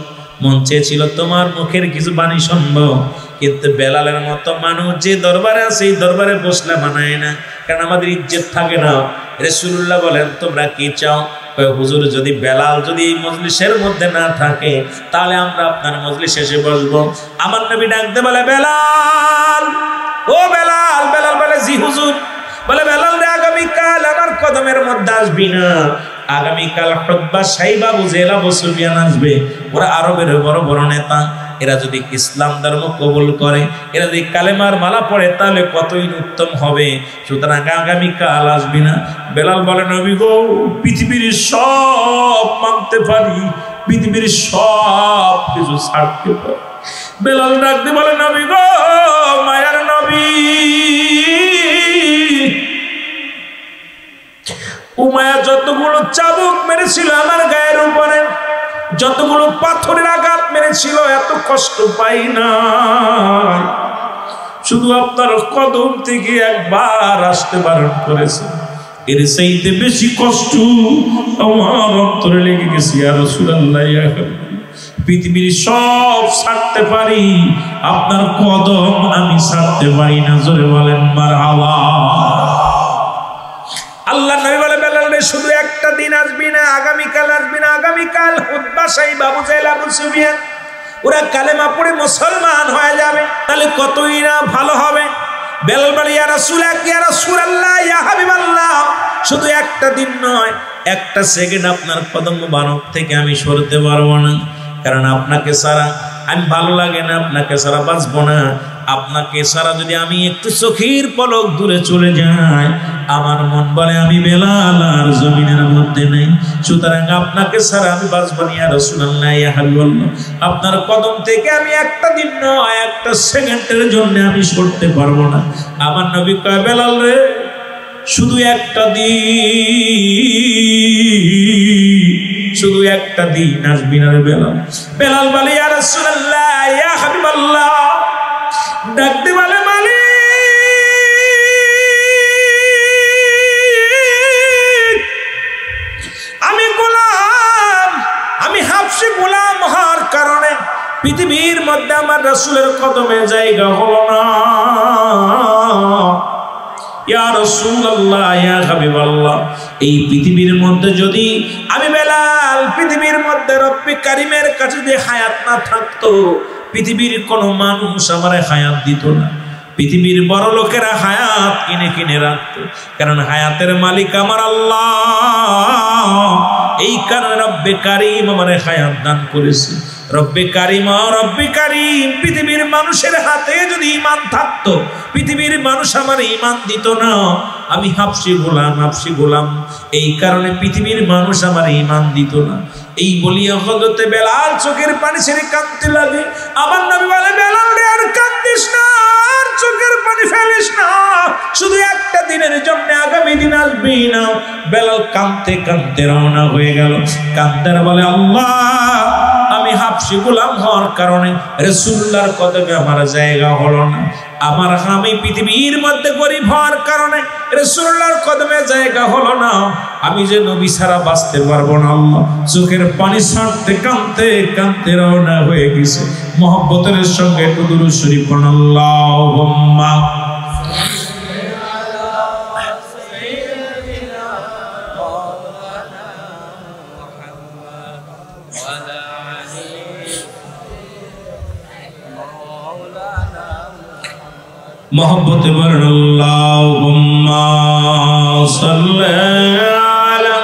মন চেয়েছিল তোমার মুখের কিছু বাণী শুনবো, কিন্তু বেলালের মতো মানুষ যে দরবারে আছে এই দরবারে বসলে মানায় না, কারণ আমাদের ইজ্জত থাকে না। রাসূলুল্লাহ বলেন তোমরা কি চাও? হুজুর যদি বেলাল যদি এই মজলিসের মধ্যে না থাকে তাহলে আমরা আপনার মজলিসে এসে বসবো। আমার নবী ডাকতে বলে বেলাল, ও বেলাল। বেলাল বলে জি হুজুর। বলে বেলাল রে আগামীকাল আমার কদমের মধ্যে আসবি না? আগামীকাল উতবা, সাইবা, আবু জেহেল, আবু সুফিয়ান আসবে। ওরা আরবের বড় বড় নেতা। এরা যদি ইসলাম ধর্ম কবুল করে, এরা যদি কালেমার মালা পড়ে তাহলে কতই উত্তম হবে। সুতরাং আগামীকাল আসবি না। বেলাল বলে নবী গো, পৃথিবীর সব মানতে পারি, পৃথিবীর সব কিছু ছাড়তে পারি। বেলাল ডাকতে বলে নবী গো, মায়ার নবী, ও উমাইয়া যতগুলো চাবুক মেরেছিল আমার গায়ের উপরে, যতগুলো পাথরের আঘাত মেরেছিল, এত কষ্ট পাই না। শুধু আপনার কদম থেকে একবার আসতে বারণ করেছে, এর চাইতে বেশি কষ্ট আমার অন্তরে লেগে গেছে। ইয়া রাসূলুল্লাহ, পৃথিবীর সব ছাড়তে পারি, আপনার কদম আমি ছাড়তে পারি না। জোরে বলেন মারহাবা। আল্লাহ নবী বলে, বেলাল রে শুধু একটা দিন আসবি না, আগামীকাল আসবি না। আগামীকাল উতবা সাহেব, আবু জাহেল, আবু সুফিয়ান ওরা কালেমা পড়ে মুসলমান হয়ে যাবে, তাহলে কতই না ভালো হবে। বেলাল বলে, ইয়া রাসূলুল্লাহ, ইয়া হাবিবাল্লাহ, শুধু একটা দিন নয়, একটা সেকেন্ড আপনার কদম মুবারক থেকে আমি সরতে পারবো না। কারণ আপনাকে ছাড়া আমি ভালো লাগে না, আপনাকে ছাড়া বাঁচবো না। আপনাকে ছাড়া যদি আমি একটু চোখের পলক দূরে চলে যাই, আমার মন বলে আমি বেলাল আর জমিনের মধ্যে নেই। সুতরাং আপনাকে ছাড়া আমি বাঁচবো না। ইয়া রাসূলুল্লাহ, ইয়া হাবিবাল্লাহ, আপনার কদম থেকে আমি একটা দিন নয়, একটা সেকেন্ডের জন্য আমি সরতে পারবো না। আমার নবী কয়, বেলাল রে শুধু একটা দিন, শুধু একটা দিন আসবি না রে বেলাল। বেলাল বলে, ইয়া রাসূলুল্লাহ, ইয়া হাবিবাল্লাহ, ডাকতে বলে, মালিক আমি গোলাম, আমি হাবশী গোলাম হওয়ার কারণে পৃথিবীর মধ্যে আমার রাসূলের কদমে জায়গা হলো না। ইয়া রাসূলুল্লাহ, ইয়া হাবিবাল্লাহ, এই পৃথিবীর মধ্যে যদি আমি বেলাল পৃথিবীর মধ্যে রব্বে কারিমের কাছে যদি হায়াত না থাকতো, পৃথিবীর কোন মানুষ আমার হায়াত দিত না। পৃথিবীর বড় লোকেরা হায়াত কিনে কিনে রাখতো, কারণ হায়াতের মালিক আমার আল্লাহ। এই কারণে রব্বে কারিম আমার হায়াত দান করেছে। রব্বে কারিম, রব্বে কারিম পৃথিবীর মানুষের হাতে যদি ঈমান থাকতো, পৃথিবীর মানুষ আমার ঈমান দিত না। আমি হাবশী গোলাম, হাবশী গোলাম, এই কারণে পৃথিবীর মানুষ আমার ঈমান দিত না। এই বলিয়া হযরতে বেলাল চোখের পানি ছেড়ে কাঁদতে লাগে। আমার নবী বলে, বেলাল রে আর কাঁদিস না, আর চোখের পানি ফেলিস না, শুধু একটা দিনের জন্য আগামী দিন আসবি না। বেলাল কাঁদতে কাঁদতে রওনা হয়ে গেল। কাঁদতে বলে, আল্লাহ আমি হাবশী গোলাম হওয়ার কারণে রাসূলুল্লাহর কদমে আমার জায়গা হলো না। আমি পৃথিবীর মধ্যে গরিব হওয়ার কারণে রাসূলুল্লাহর কদমে জায়গা হলো না। আমি যে নবী ছাড়া বাঁচতে পারবো না। আল্লাহ চোখের পানি ছাড়তে কাঁদতে কাঁদতে রওনা হয়ে গেছে। মহব্বতের সঙ্গে একটু দুরূদ শরীফ পড়ুন, আল্লাহুম্মা मोहब्बत बरन अल्लाहुम्मा सल्ली अला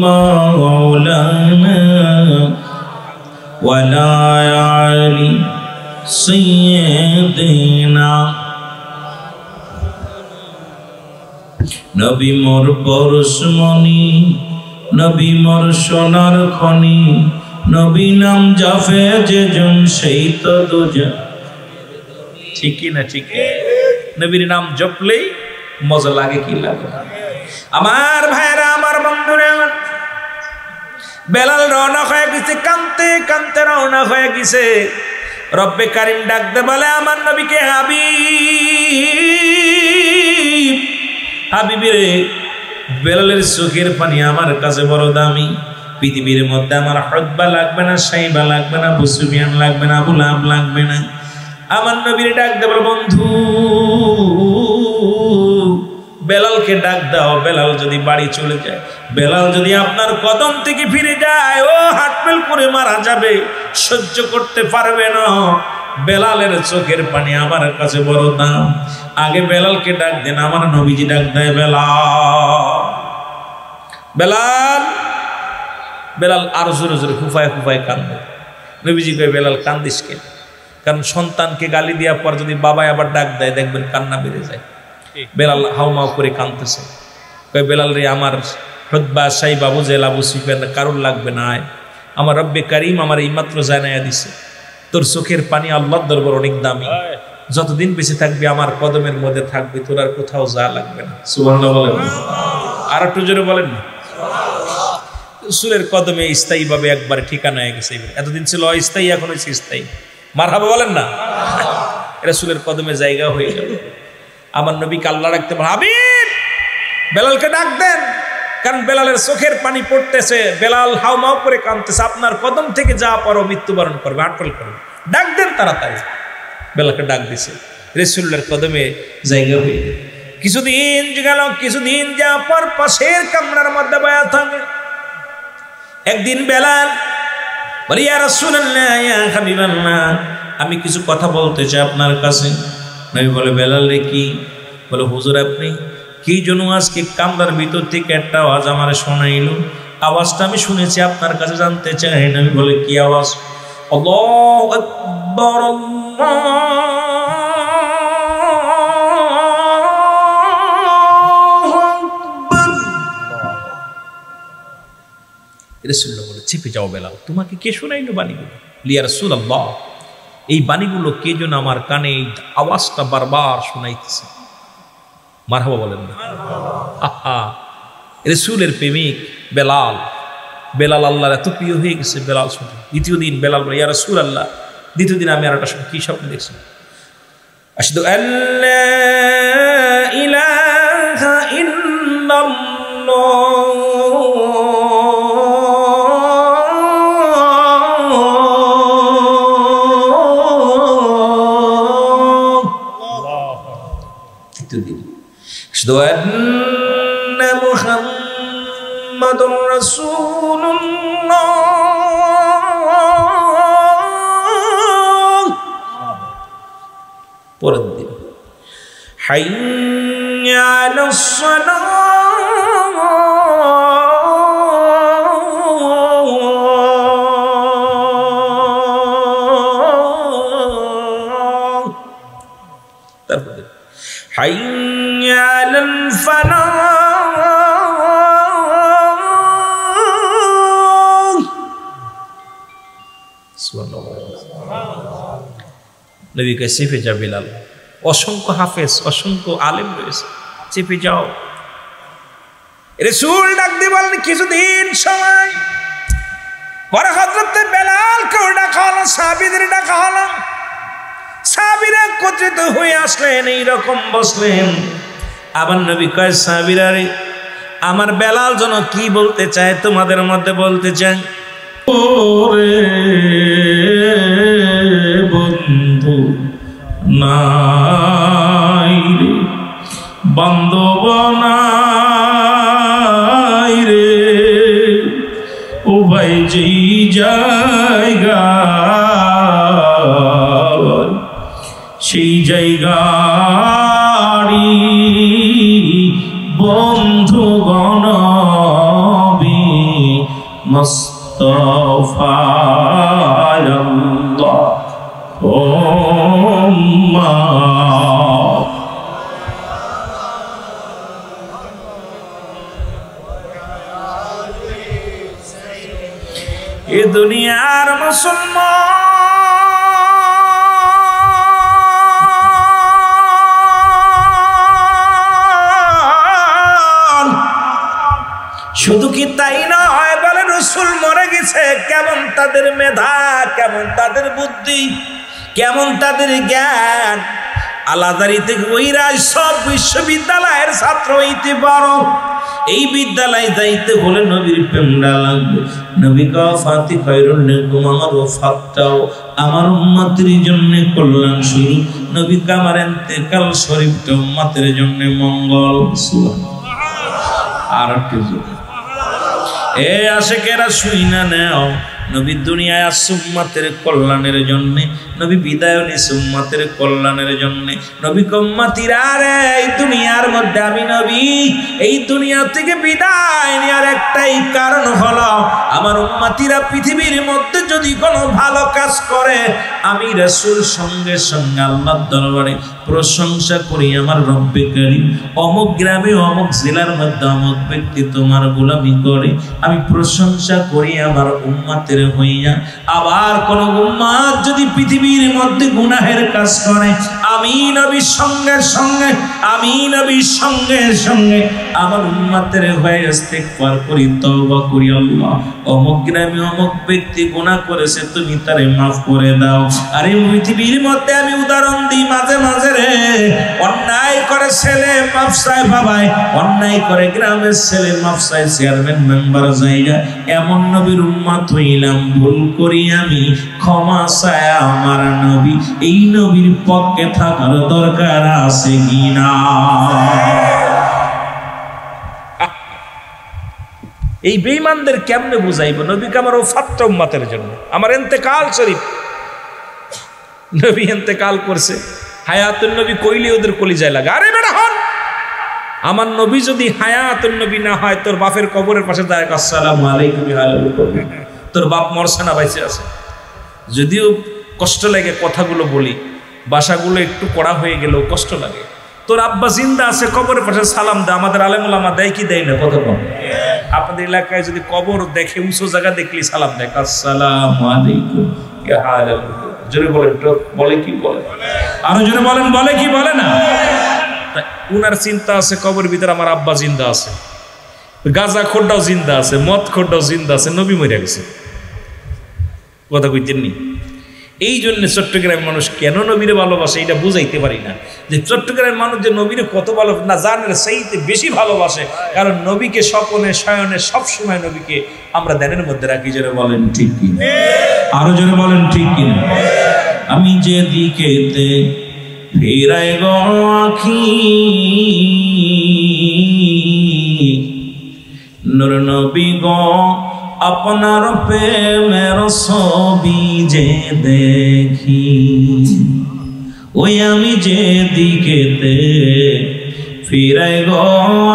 मौलाना वला अली सय्यिदिना। नबी मोर परशमणि, नबी मोर सोनार खनि, नबी नाम जाफे जे जन সেই তো দুজন। ঠিক না? ঠিক, নবীর নাম জপলেই মজা লাগে, কি লাগে। আমার ভাইরা, আমার বন্ধুরা, বেলাল রওনা হয়ে গেছে, কাঁদতে কাঁদতে রওনা হয়ে গেছে। রব্বে কারিম ডাকতে বলে আমার নবীকে, হাবিব, হাবিবিরে, বেলালের চোখের পানি আমার কাছে বড় দামি। পৃথিবীর মধ্যে আমার হতবা লাগবে না, সাইবা লাগবে না, আবু সুফিয়ান লাগবে না, আবু লাহাব লাগবে না। আমার নবীর ডাক দে বলে, বন্ধু বেলালকে ডাক দাও। বেলাল যদি বাড়ি চলে যায়, বেলাল যদি আপনার কদম থেকে ফিরে যায়, ও হাটফেল করে মারা যাবে, সহ্য করতে পারবে না। বেলালের চোখের পানি আমার কাছে বড় দাম। আগে বেলালকে ডাক দেন। আমার নবীজি ডাক দেয়, বেলাল, বেলাল। বেলাল আরো জোরে জোরে ফুফায় ফুফায় কান্দে। নবীজি কয়, বেলাল কান্দিস কেন? কারণ সন্তানকে গালি দেওয়ার পর যদি বাবাই আবার ডাক দেয়, দেখবেন কান্না বেড়ে যায়। বেলাল হাউমাউ করে কাঁদতেছে। কয়, বেলাল রে, আমার হতবা সাইব, আবু জাহেল, আবু সুফিয়ান কারুর লাগবে না। আমার রব্বে কারিম আমার এই মাত্র জানাইয়া দিছে, তোর চোখের পানি আল্লাহর দরবার অনেক দামি। যতদিন বেঁচে থাকবি আমার কদমের মধ্যে থাকবি, তোর আর কোথাও যা লাগবে না। সুবহানাল্লাহ বলেন, আর একটু জোরে বলেন না। রাসূলের কদমে স্থায়ীভাবে একবারে ঠিকানা হয়ে গেছে। এতদিন ছিল অস্থায়ী, এখন হয়েছে স্থায়ী। মারহাবা বলেন না। রাসূলের কদমে জায়গা হয়ে গেল। আমার নবীকে আল্লাহ ডাকতে বলেন, হাবিব বেলালকে ডাক দেন, কারণ বেলালের চোখের পানি পড়তেছে, বেলাল হাউমাউ করে কাঁদতেছে, আপনার কদম থেকে যা পারো মৃত্যুবরণ করবে, আটকল করবে, ডাক দেন তাড়াতাড়ি। বেলালকে ডাক দিছে, রাসূলের কদমে জায়গা হয়ে গেল। কিছুদিন গেল, কিছুদিন যাওয়ার পর পাশের কামরার মধ্যে বয়া থাকে। একদিন বেলাল বলে, ইয়া রাসূলুল্লাহ, ইয়া হাবিবাল্লাহ, আমি কিছু কথা বলতে চাই আপনার কাছে। নবী বলে, বেলাল রে কি? বলে, হুজুর আপনি কি জন্য আজকে কামরার ভিতর থেকে একটা আওয়াজ আমার শোনাইল, আওয়াজটা আমি শুনেছি, আপনার কাছে জানতে চাই। নবী বলে, কি আওয়াজ? আল্লাহু আকবার, রাসূলুল্লাহ বলে, চেপে যাও বেলাল, তোমাকে কে শোনাইলো বাণীগুলো? ইয়া রাসূলুল্লাহ, এই বাণীগুলো কে যেন আমার কানে এই আওয়াজটা বারবার শোনাইতেছে। মারহাবা বলেন না। আহা, রাসূলের প্রেমিক বেলাল, বেলাল আল্লাহর এত প্রিয় হয়ে গেছে। বেলাল শুনে দ্বিতীয় দিন বেলাল বলে, ইয়া রাসূলুল্লাহ, দ্বিতীয় দিন আমি আর একটা কি স্বপ্ন দেখছি? আশহাদু আল্লা ইলাহা ইল্লাল্লাহ أشهد أن محمد رسول الله পরের দিন حي على الصلاة তারপরে حي على الفلاح নবী কে চেপে যা বেলাল, অসংখ্য হাফেজ, অসংখ্য আলেম রয়েছে, চেপে যাও। রাসূল ডাক দিয়ে বলেন, কিছুদিন সময় পরে হযরত বেলালকেও ডাকা হলো, সাহাবীদের ডাকা হলো। সাহাবীরা একত্রিত হয়ে আসলেন, এইরকম বসলেন। আবার নবী কয়, সাহাবীরা রে, আমার বেলাল যেন কি বলতে চায় তোমাদের মধ্যে বলতে চায়। ওরে বন্ধু নাই রে, বান্ধব নাই রে, ও ভাই যেই জায়গা সেই জায়গারি বন্ধুগণ মুস্তাফা আল্লাহুম্মা এ দুনিয়ার মুসলমান শুধু কি তাই নয়, বলে রাসূল মরে গেছে, কেমন তাদের মেধা, কেমন তাদের বুদ্ধি, কেমন তাদের জ্ঞান। আলাদারি থেকে ওইরা সব বিশ্ববিদ্যালয়ের ছাত্র হইতে পারো। এই বিদ্যালয়ে যাইতে হলে নবীর প্রেমটা লাগবে। নবী কা ফাতি খায়রুল লাকুম, আমার ওয়াফাতটাও আমার উম্মতের জন্য কল্যাণ শুরু। নবী কা আমার ইন্তেকাল শরীফটা উম্মতের জন্য মঙ্গল। সুবহানাল্লাহ। আর কিছু এ আশিকেরা শুই না নেও, নবী দুনিয়ায় আসছে উম্মতের কল্যাণের জন্য, নবী বিদায় নিছে উম্মতের কল্যাণের জন্য। নবী উম্মতিরা রে, এই দুনিয়ার মধ্যে আমি নবী এই দুনিয়া থেকে বিদায় নেওয়ার একটাই কারণ হলো, আমার উম্মতিরা পৃথিবীর মধ্যে যদি কোনো ভালো কাজ করে, আমি রাসূল সঙ্গে সঙ্গে আল্লাহর দরবারে প্রশংসা করি আমার রব্বে কারীম, অমুক গ্রামে অমুক জেলার মধ্যে অমুক ব্যক্তি তোমার গোলামি করে, আমি প্রশংসা করি আমার উম্মতের হইয়া। আবার কোন উম্মত যদি পৃথিবীর মধ্যে গুনাহের কাজ করে, আমি নবীর সঙ্গে সঙ্গে আমার উম্মতের হয়ে ইস্তিগফার করি, তওবা করি, আল্লাহ অমুক গ্রামে অমুক ব্যক্তি গুনাহ করেছে, তুমি তারে মাফ করে দাও। আরে পৃথিবীর মধ্যে আমি উদাহরণ দিই, মাঝে মাঝে রে অন্যায় করে ছেলে মাফ চায় বাবাই, অন্যায় করে গ্রামের ছেলে মাফ চায় চেয়ারম্যান মেম্বার জায়গা, এমন নবীর উম্মত হইলাম, ভুল করি আমি, ক্ষমা চায় আমার নবী। এই নবীর পক্ষে থাকার দরকার আছে কিনা? এই বেঈমানদের কেমনে বুঝাইব? নবীকে আমার ওফাত উম্মতের জন্য, আমার ইন্তেকাল শরীফ, নবী ইন্তেকাল করছে, হায়াতুন নবী কইলে ওদের কলিজায় লাগে। আরে বেটা হন, আমার নবী যদি হায়াতুন নবী না হয়, তোর বাপের কবরের পাশে দাঁড়ায় আসসালামু আলাইকুম, তোর বাপ মরছে না বাইসে আছে? যদিও কষ্ট লাগে কথাগুলো বলি, ভাষাগুলো একটু কড়া হয়ে গেলেও কষ্ট লাগে। তোর আব্বা জিন্দা আছে, কবরের পাশে সালাম দেয়। আমাদের আলেম ওলামা দেয় কি দেয় না? কথা কম। আপনাদের এলাকায় যদি কবর দেখে, উঁচু জায়গা দেখলি সালাম দেয়, আসসালামু আলাইকুম, জোরে বলেন, বলে কি বলে? আরো জোরে বলেন, বলে কি বলে না? উনার চিন্তা আছে কবরের ভিতরে আমার আব্বা জিন্দা আছে, গাঁজা খোরটাও জিন্দা আছে, মদ খোরটাও জিন্দা আছে, নবী মরে গেছে। কথা কইতেননি? এই জন্য চট্টগ্রামের মানুষ কেন নবীরে ভালোবাসে এটা বুঝাইতে পারি না, যে চট্টগ্রামের মানুষ যে নবীরে কত ভালো না জানে, সেইতে বেশি ভালোবাসে। কারণ নবীকে স্বপনে শয়নে সবসময় নবীকে আমরা ধ্যানের মধ্যে রাখি। জোরে বলেন ঠিক কি? আরো জোরে বলেন ঠিক কি? আমি যে দিকেতে ফিরাই গো আখি, নূর নবী গো আপনার প্রেমের ছবি যে দেখি, ওই আমি যে দিকেতে ফিরাই গো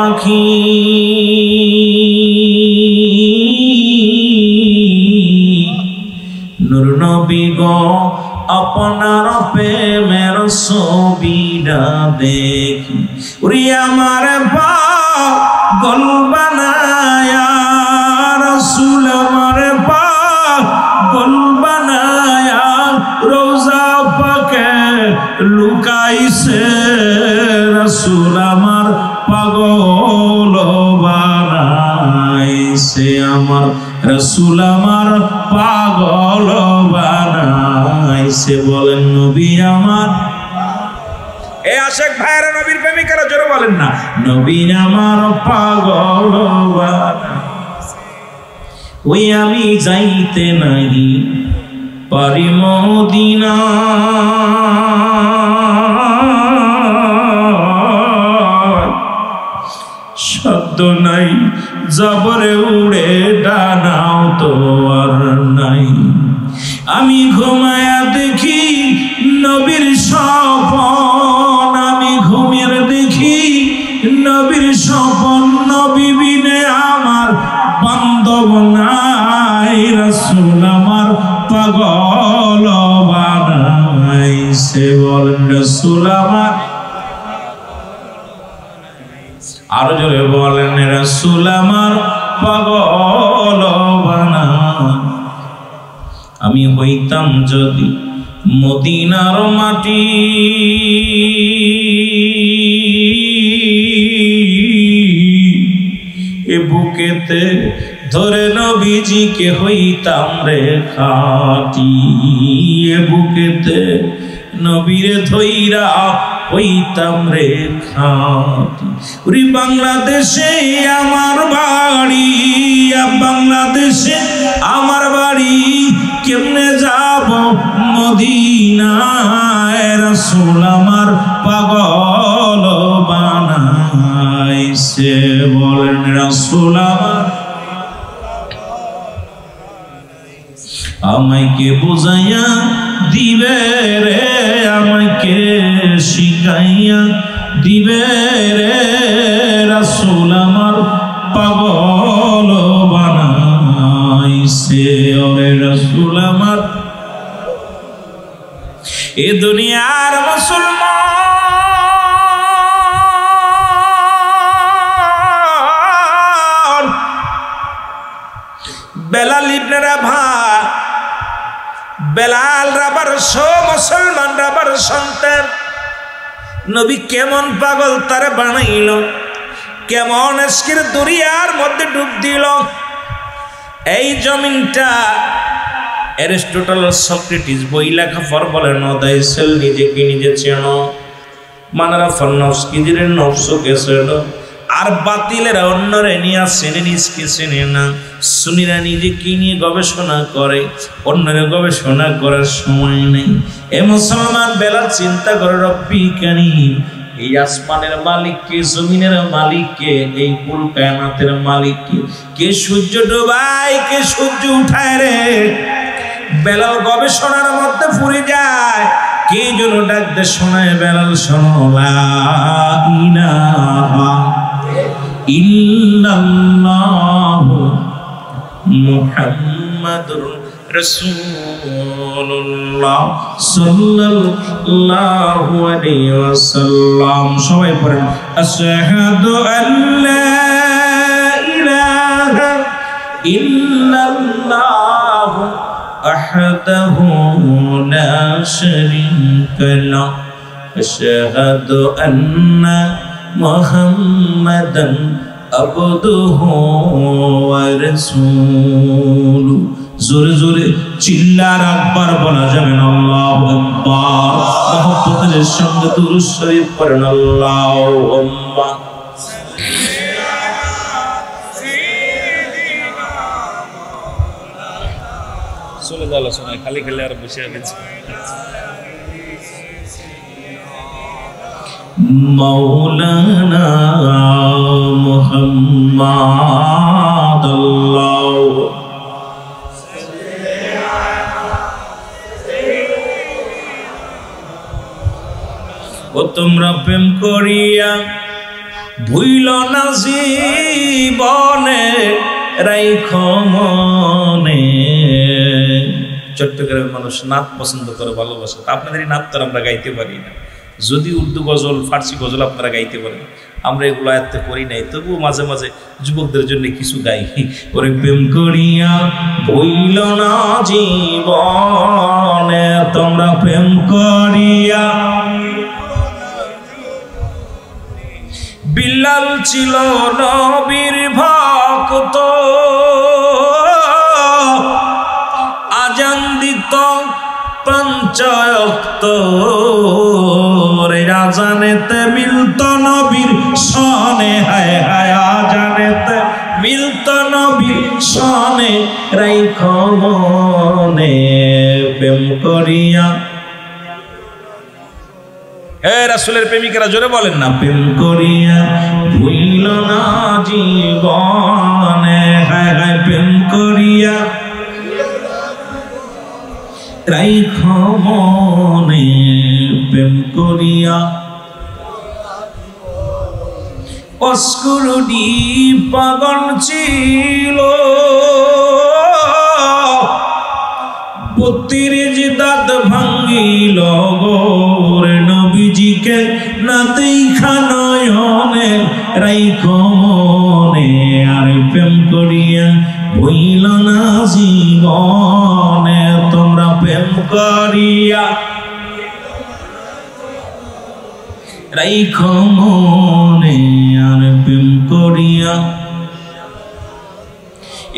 আখি, নূর নবী গো আপনার প্রেমের ছবিটা দেখি, ওরে আমার পাগল বানায়া রাসূল, আমার পাগল বানায়া রোজা পাকে লুকাইছে রাসূল, আমার পাগল বানাইছে, আমার রাসূল আমার পাগল বানাইছে। বলেন নবী আমার, এ আশেক ভাইরা নবীর প্রেমিকারা জোরে বলেন না, নবী আমার পাগল বানাইছে। ওই আমি যাইতে নাহি পারি মদিনা, শব্দ নাই জবরে উড়ে ডানাও তো আর নাই, আমি ঘুমায়া দেখি নবীর স্বপন, আমি ঘুমিয়ে দেখি নবীর স্বপন, নবী বিনে আমার বান্ধব নাই, রাসূল আমার পাগল বানাইছে। বলেন রাসূল আমার, আরো জোরে বলেন রাসূল আমার পাগল বানায়। আমি হইতাম যদি মদিনার মাটি, এ বুকেতে ধরে নবীজিকে হইতাম রে খাটি, এ বুকেতে নবীরে ধইরা হইতাম রে খাটি। ওরে বাংলাদেশে আমার বাড়ি, বাংলাদেশে আমার বাড়ি, কেমনে যাব মদিনায়, রাসূল আমার পাগল বানাইছে। বলেন রাসূল আমার, আমাকে বুঝাইয়া দিবে রে, আমাকে শিখাইয়া দিবে রে, রাসূল আমার পাগল বানাইছে। ওরে রাসূল আমার, এ দুনিয়ার মুসলমান বেলাল ইবনে রাভা, বেলাল রাবার মুসলমান রাবার সন্তান। নবী কেমন পাগল তারে বানাইল, কেমন এশকের দরিয়ার মধ্যে ডুব দিল। এই জমিনটা অ্যারিস্টটল সক্রেটিস বই লেখা পর বলেন, ওদাই সেল নিজেকে নিজে চেনো, মানারা ফন্নফসকি জিরে নফসকে চেনো। আর বাতিলেরা অন্যরে নিয়ে চেনে, নিজকে চেনে না। সুন্নিরা নিজেকে নিয়ে গবেষণা করে, অন্যরে গবেষণা করার সময় নেই। এ মুসলমান বেলাল চিন্তা করে, রব্বি কারীম, এই আসমানের মালিক কে, জমিনের মালিক কে, এই কুল কায়নাতের মালিক কে? কে সূর্য ডোবায়, কে সূর্য উঠায় রে? বেলাল গবেষণার মধ্যে পড়ে যায়। কে যেন ডাক দে শোনায়, বেলাল শোনো, লা ইলাহা ইল্লাল্লাহু মুহাম্মাদুর রাসূলুল্লাহ সাল্লাল্লাহু আলাইহি ওয়াসাল্লাম। সবাই পড়েন, আশহাদু আল্লা ইলাহা ইল্লাল্লাহু ওয়াহদাহু লা শারীকা লাহু আশহাদু আন্না মুহাম্মাদান আবদুহু ওয়া রাসূলুহু। জোরে জোরে চিল্লার আকবার বলা যাবে না, আল্লাহু আকবার। মুহাম্মাদের সঙ্গে দুরূদ শরীফ পড়েন, আল্লাহুম্মা চলে যাওয়া শোনায়, খালি খালি আর বসে আছে। মাওলানা মুহাম্মদ আল্লাহু ও তোমরা প্রেম করিয়া ভুইল না জীবনে, রাইখো মনে। চট্টগ্রামের মানুষ নাচ পছন্দ করে, ভালোবাসে। আপনাদের এই নাচ তো আমরা গাইতে পারি না। যদি উর্দু গজল, ফার্সি গজল আপনারা গাইতে পারেন, আমরা এগুলো আয়ত্ত করি নাই। তবুও মাঝে মাঝে যুবকদের জন্য কিছু গাই। ওরে প্রেম করিয়া ভুইল না জীবনে, তোমরা প্রেম করিয়া। বিল্লাল ছিল নবীর ভক্ত, আজান দিত পাঁচ ওয়াক্ত, আজানেতে মিলত নবীর শানে, হায় হায় আজানেতে মিলত নবীর শানে, রাইখো মনে প্রেম করিয়া। হে রাসূলের প্রেমিকেরা জোরে বলেন না, প্রেম করিয়া ভুইল না জীবনে, হায় হায় প্রেম করিয়া রাইখো মনে প্রেম করিয়া। অস্কুরুডি পাগল ছিল, 32 দাঁত ভাঙ্গিল গোরে, নবীজিকে না দেখা নয়নে, রাইখো মনে আর প্রেম করিয়া ভুইল না জীবনে, তোমরা প্রেম করিয়া রাইখো মনে আর প্রেম করিয়া।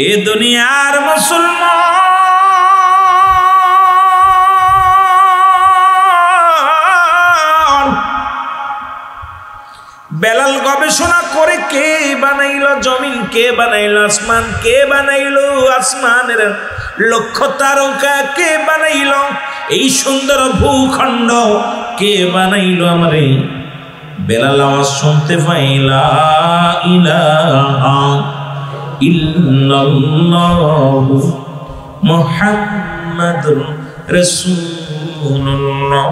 এ দুনিয়ার মুসলমান বেলাল গবেষণা করে, কে বানাইল জমিন, কে বানাইল আসমান, কে বানাইল আসমানের লক্ষ তারকা, কে বানাইল এই সুন্দর ভূখণ্ড, কে বানাইল আমারে? বেলাল আওয়াজ শুনতে পাইলা, ইলাহা ইল্লাল্লাহু মুহাম্মাদুর রাসূলুল্লাহ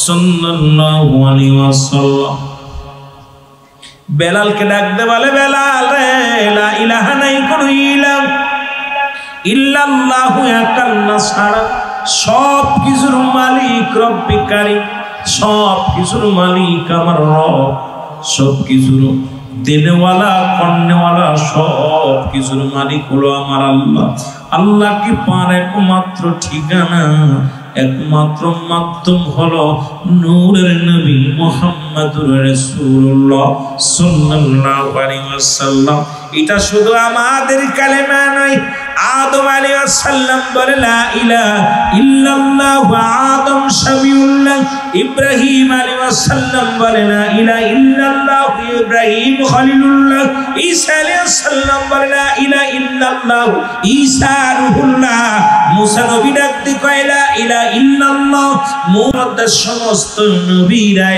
সাল্লাল্লাহু আলাইহি ওয়াসাল্লাম। বেলালকে ডাকতে বলে, বেলাল রে, লা ইলাহা নাই কোন ইলাহ ইল্লাল্লাহু, একাল্লা ছাড়া সব কিছুর মালিক রব্বিকারী, সব কিছুর মালিক আমার রব, সব কিছুর দেনেওয়ালা কর্নেওয়ালা সব কিছুর মালিক হলো আমার আল্লাহ। আল্লাহ কি পার একমাত্র ঠিকানা, একমাত্র মাধ্যম হলো নূরের নবী মুহাম্মদুর রাসূলুল্লাহ সাল্লাল্লাহু আলাইহি ওয়াসাল্লাম। এটা শুধু আমাদের কালেমা নয়, আদম আলাইহিস সালাম বলে লা ইলাহা ইল্লাল্লাহ, আদম শামিউল্লাহ। ইব্রাহিম আলাইহিস সালাম বলে লা ইলাহা ইল্লাল্লাহ, ইব্রাহিম খলিলুল্লাহ। ঈসা আলাইহিস সালাম বলে লা ইলাহা ইল্লাল্লাহ, ঈসা রূহুল্লাহ। মুসা নবী ডাকতে কয় লা ইলাহা ইল্লাল্লাহ। মুহাম্মদের সমস্ত নবীরা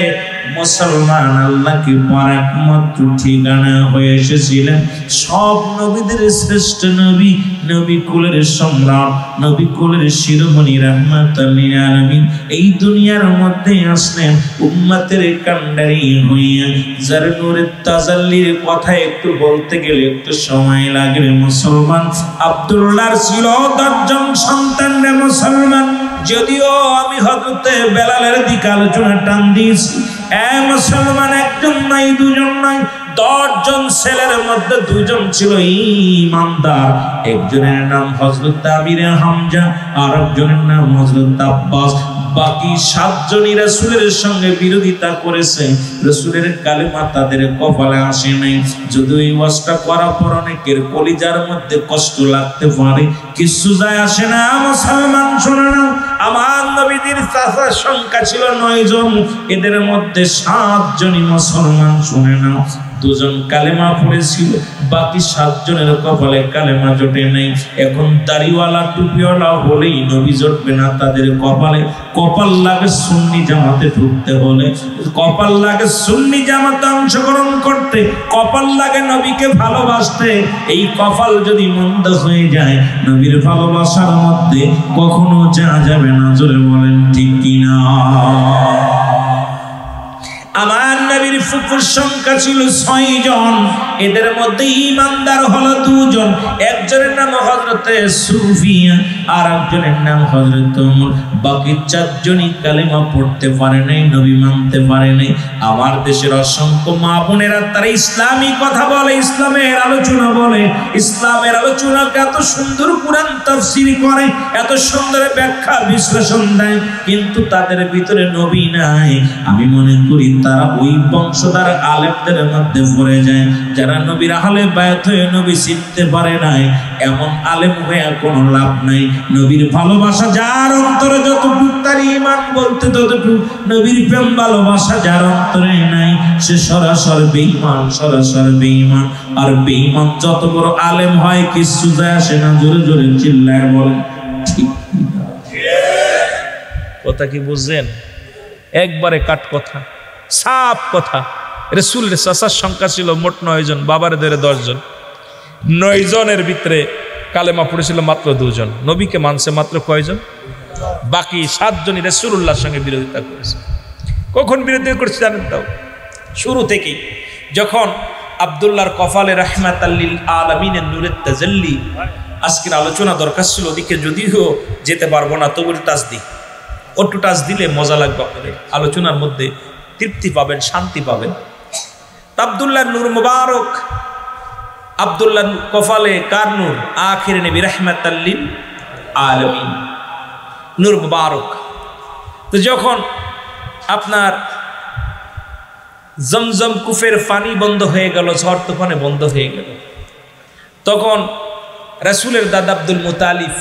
মুসলমান আল্লাহকে পার একমাত্র ঠিকানা হয়ে এসেছিলেন। সব নবীদের শ্রেষ্ঠ নবী, নবী কুলের সম্রাট, নবী কুলের শিরোমণি রাহমাতুল লিল আলামিন এই দুনিয়ার মধ্যে আসলেন উম্মতের কান্ডারি হইয়া। যার নূরের তাজাল্লির কথা একটু বলতে গেলে একটু সময় লাগে মুসলমান। আব্দুল্লাহর ছিল 10 জন সন্তান রে মুসলমান। যদিও আমি হযরতে বেলালের দিকে আলোচনা টান দিয়েছি, মুসলমান একজন নাই, দুজন নাই, 10 জন ছেলের মধ্যে 2 জন ছিল ঈমানদার। একজনের নাম হযরত আমির হামজা, আর একজনের নাম হযরত আব্বাস। বাকি 7 জনই রাসূলের সঙ্গে বিরোধিতা করেছে। রাসূলের কালেমা তাদের কপালে আসে নাই। যদি এই ওয়াজটা করার পর অনেকের কলিজার মধ্যে কষ্ট লাগতে পারে, কিছু যায় আসে না। মুসলমান শুনে না, আমার নবীদের চাচার সংখ্যা ছিল 9 জন, এদের মধ্যে 7 জনই মুসলমান। শুনে না, 2 জন কালেমা পড়েছিল, বাকি 7 জনের কপালে কালেমা জোটে নাই। এখন দাড়িওয়ালা টুপিওয়ালা হলেই নবী জোটবে না তাদের কপালে। কপাল লাগে সুন্নি জামাতে ঢুকতে হলে, কপাল লাগে সুন্নি জামাতে অংশগ্রহণ করতে, কপাল লাগে নবীকে ভালোবাসতে। এই কপাল যদি মন্দ হয়ে যায়, নবীর ভালোবাসার মধ্যে কখনো যাওয়া যাবে না। জোরে বলেন ঠিক কিনা? আমার নবীর ফুফুর সংখ্যা ছিল 6 জন, এদের মধ্যে ঈমানদার হলো 2 জন। একজনের নাম হযরতে সুফিয়া, আর একজনের নাম হযরত ওমর। বাকি 4 জনই কালেমা পড়তে পারে নাই, নবী মানতে পারে নাই। আমার দেশের অসংখ্য মা বোনেরা তারা ইসলামী কথা বলে, ইসলামের আলোচনা বলে, ইসলামের আলোচনাকে এত সুন্দর কুরআন তাফসীর করে, এত সুন্দর ব্যাখ্যা বিশ্লেষণ দেয়, কিন্তু তাদের ভিতরে নবী নাই। আমি মনে করি তারা ওই বংশধর আলেমদের মধ্যে পড়ে যায়, যারা নবীর আহলে বায়াত হয়ে নবী চিনতে পারে নাই। এমন আলেম হয়ে কোনো লাভ নাই। নবীর ভালোবাসা যার অন্তরে যতটুকু, তার ঈমান বলতে ততটুকু। নবীর প্রেম ভালোবাসা যার অন্তরে নাই, সে সরাসর বেঈমান, সরাসর বেঈমান। আর বেঈমান যত বড় আলেম হয় কিছু যায় আসে না। জোরে জোরে চিল্লায় বলেন ঠিক কথা কি বুঝছেন? একবারে কাট কথা, সাপ কথা। রাসূলের চাচার সংখ্যা ছিল মোট 9 জন, বাবার ধরে 10 জন। 9 জনের ভিতরে কালেমা পড়েছিল মাত্র 2 জন। নবীকে মানছে মাত্র কয়জন? বাকি 7 জনই রাসূলুল্লাহর সঙ্গে বিরোধিতা করেছে। কখন বিরোধিতা করেছে জানেন তো? শুরু থেকেই, যখন আব্দুল্লাহর কপালে রাহমাতাল লিল আলামিনের নূরের তাজাল্লি। আজকের আলোচনা দরকার ছিল ওদিকে, যদিও যেতে পারবো না, তবু টাচ দিই। একটু টাচ দিলে মজা লাগবে আপনাদের, আলোচনার মধ্যে তৃপ্তি পাবেন, শান্তি পাবেন। আব্দুল্লাহর নূর মুবারক, আব্দুল্লাহর কপালে কার নূর? আখির নবী রাহমাতাল লিল আলামিন নূর মুবারক। তো যখন আপনার জমজম কুফের পানি বন্ধ হয়ে গেল, ঝড় তুফানে বন্ধ হয়ে গেল, তখন রাসূলের দাদা আব্দুল মুতালিব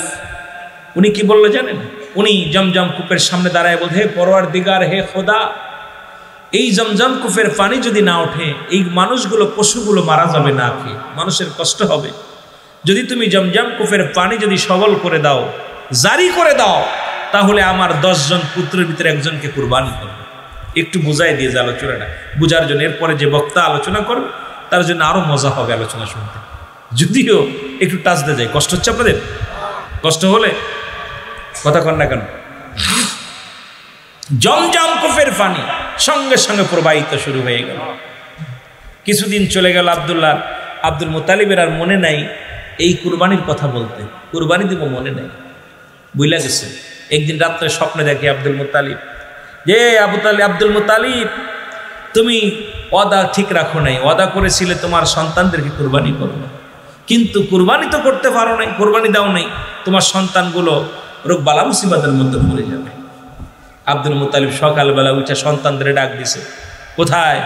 উনি কি বললো জানেন? উনি জমজম কূপের সামনে দাঁড়ায় বলে, হে পরওয়ারদিগার, হে খোদা, এই জমজম কূপের পানি যদি না ওঠে, এই মানুষগুলো, পশুগুলো মারা যাবে না খেয়ে, মানুষের কষ্ট হবে। যদি তুমি জমজম কূপের পানি যদি সবল করে দাও, জারি করে দাও, তাহলে আমার 10 জন পুত্রের ভিতরে একজনকে কুরবানি করবে। একটু বুঝাই দিয়ে যে আলোচনাটা বুঝার জন্য, এরপরে যে বক্তা আলোচনা করবে তার জন্য আরো মজা হবে আলোচনা শুনতে। যদিও একটু টাচ দিয়ে যায়, কষ্ট হচ্ছে আপনাদের? কষ্ট হলে কথা কন না কেন? জমজম কূপের পানি সঙ্গে সঙ্গে প্রবাহিত শুরু হয়ে গেল। কিছুদিন চলে গেল, আব্দুল মুতালিবের আর মনে নাই এই কুরবানির কথা বলতে, কুরবানি দিব মনে নাই, বুঝলা গেছে। একদিন রাত্রে স্বপ্নে দেখে আব্দুল মুতালিব, যে আব্দুল মুতালিব, তুমি ওয়াদা ঠিক রাখো নাই, ওয়াদা করেছিলে তোমার সন্তানদেরকে কুরবানি করবে, কিন্তু কুরবানি তো করতে পারো নাই, কুরবানি দাও নাই, তোমার সন্তানগুলো রোগ বালা মুসিবতের মধ্যে পড়ে যাবে। আব্দুল মুত্তালিব সকালবেলা উঠে সন্তানদের ডাক দিছে, কোথায়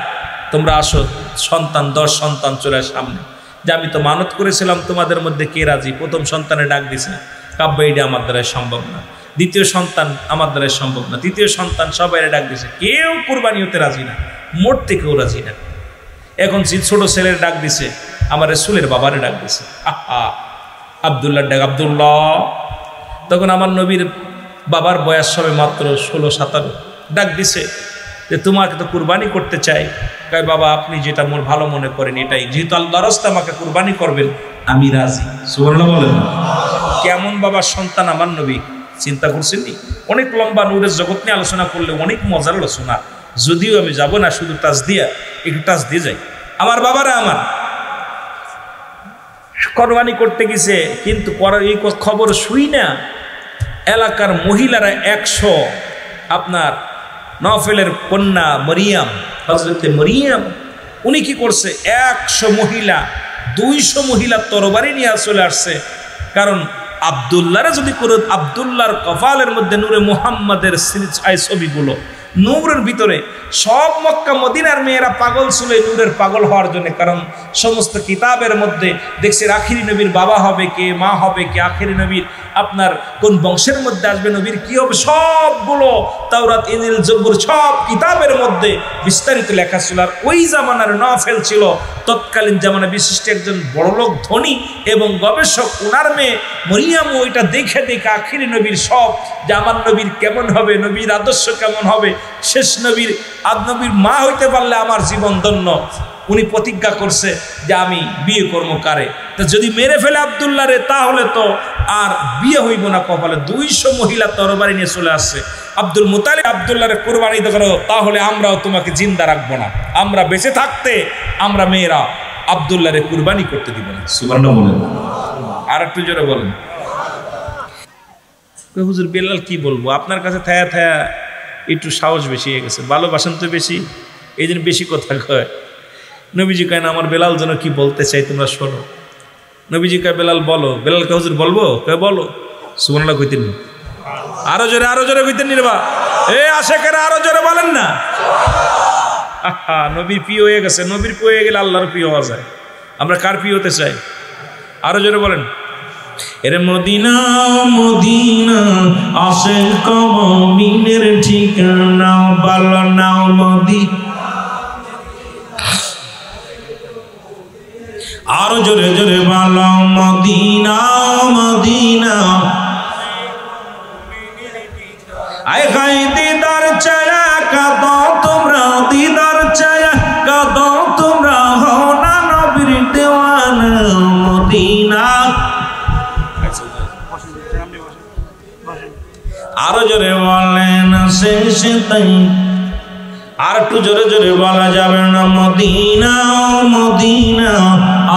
তোমরা আসো, সন্তান 10 সন্তান চলে সামনে, যে আমি তো মানত করেছিলাম তোমাদের মধ্যে কে রাজি। প্রথম সন্তানে ডাক দিছে, কাব্বা এটা আমার দ্বারাই সম্ভব না। দ্বিতীয় সন্তান আমার দ্বারাই সম্ভব না। তৃতীয় সন্তান সবাই ডাক দিছে, কেউ কুরবানি হতে রাজি না, মরতে কেউ রাজি না। এখন ছোট ছেলের ডাক দিছে, আমার রাসূলের বাবারে ডাক দিছে, আহা আব্দুল্লাহর ডাক, আব্দুল্লাহ। তখন আমার নবীর বাবার বয়স সবে মাত্র 16-17। ডাক দিছে যে তোমাকে তো কুরবানি করতে চাই। কয় বাবা আপনি যেটা ভালো মনে করেন এটাই, যেহেতু আল্লাহর রাস্তায় আমাকে কুরবানি করবেন আমি রাজি। সুবহানাল্লাহ বলেন। কেমন বাবার সন্তান আমার নবী, চিন্তা করছেন নি? অনেক লম্বা নূরের জগৎ নিয়ে আলোচনা করলে অনেক মজার আলোচনা, যদিও আমি যাব না, শুধু টাচ দিয়ে যাই। আমার বাবারা আমার কুরবানি করতে গেছে, কিন্তু এই খবর শুই না এলাকার মহিলারা 100, আপনার নফলের কন্যা মরিয়াম, হযরতে মরিয়াম, উনি কি করছে, 100 মহিলা 200 মহিলা তরবারি নিয়ে চলে আসছে। কারণ আব্দুল্লাহরে যদি করে, আব্দুল্লাহর কপালের মধ্যে নূরে মুহাম্মাদের ছবিগুলো, নূরের ভিতরে সব মক্কা মদিনার মেয়েরা পাগল ছিল নূরের পাগল হওয়ার জন্য। কারণ সমস্ত কিতাবের মধ্যে দেখছে আখিরি নবীর বাবা হবে কে, মা হবে কে, আখিরি নবীর আপনার কোন বংশের মধ্যে আসবে, নবীর কি হবে, সবগুলো তাওরাত, ইনজিল, জবুর সব কিতাবের মধ্যে বিস্তারিত লেখা ছিল। আর ওই জামানার নফল ছিল তৎকালীন জামানা বিশিষ্ট একজন বড়লোক ধনী এবং গবেষক। ওনার মেয়ে মরিয়াম ওইটা দেখে দেখে আখিরি নবীর সব, যে আমার নবীর কেমন হবে, নবীর আদর্শ কেমন হবে, শেষ নবীর নবীর মা হইতে পারলে আমার জীবন ধন্য। উনি প্রতিজ্ঞা করছে যে আমি বিয়ে করবো কারে, তো যদি মেরে ফেলে আব্দুল্লাহ রে তাহলে তো আর বিয়ে হইব না কপালে। 200 মহিলা তরবারি নিয়ে চলে আসছে। আব্দুল মুতালিব আব্দুল্লাহ রে কুরবানি করো, তাহলে আমরাও তোমাকে জিন্দা রাখবো না, আমরা বেঁচে থাকতে আমরা মেয়েরা আব্দুল্লাহ রে কুরবানি করতে দিব না। সুবহানাল্লাহ বলেন। আর একটু জোরে বলেন। হুজুর বেলাল কি বলবো, আপনার কাছে থায়া থায়া একটু সাহস বেশি হয়ে গেছে, ভালোবাসেন তো বেশি, এই জন্য বেশি কথা কয়। নবীজি কয় না আমার বেলাল যেন কি বলতে চাই তোমরা শোনো। নবীজি কয় বেলাল বলো। বেলালকে হুজুর বলবো, কয় বলো। সুবহানাল্লাহ কইতেন, আরো জোরে কইতেন নির্বা, আশেকেরা আরো জোরে বলেন না। আহা, নবীর প্রিয় হয়ে গেছে, নবীর প্রিয় হয়ে গেলে আল্লাহর প্রিয় হওয়া যায়। আমরা কার প্রিয় হতে চাই? আরো জোরে বলেন। এরে মদিনা মদিনা আশেক মুমিনের ঠিকানা, ভালো নাও মদিনা। আরো জোরে জোরে বলো মদিনা মদিনা। আয় হায় দিদার চায়া কাঁদো তোমরা, দিদার চায়া কাঁদো তোমরা, হও না নবীর দেওয়ানা মদিনা। আরো জোরে বলেন শেষে তাই, আর একটু জোরে জোরে বলা যাবে না মদিনা মদিনা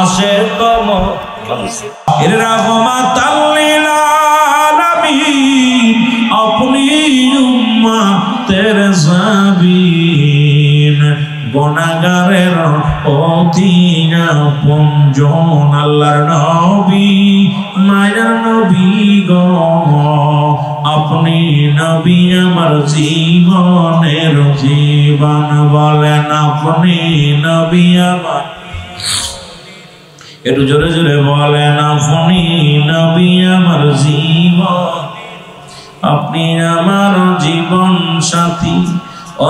আশেক এর রাহমাতাল লিল আলামিন, আপনি উম্মতের জাবিন, গুনাহগারের অতি আপনজন আল্লাহর নবী, মায়ার নবী গো আপনি নবী আমার জীবনের জীবন, বলেন আপনি নবী আমার। একটু জোরে জোরে বলেন আপনি নবী আমার জীবন, আপনি আমার জীবন সাথী,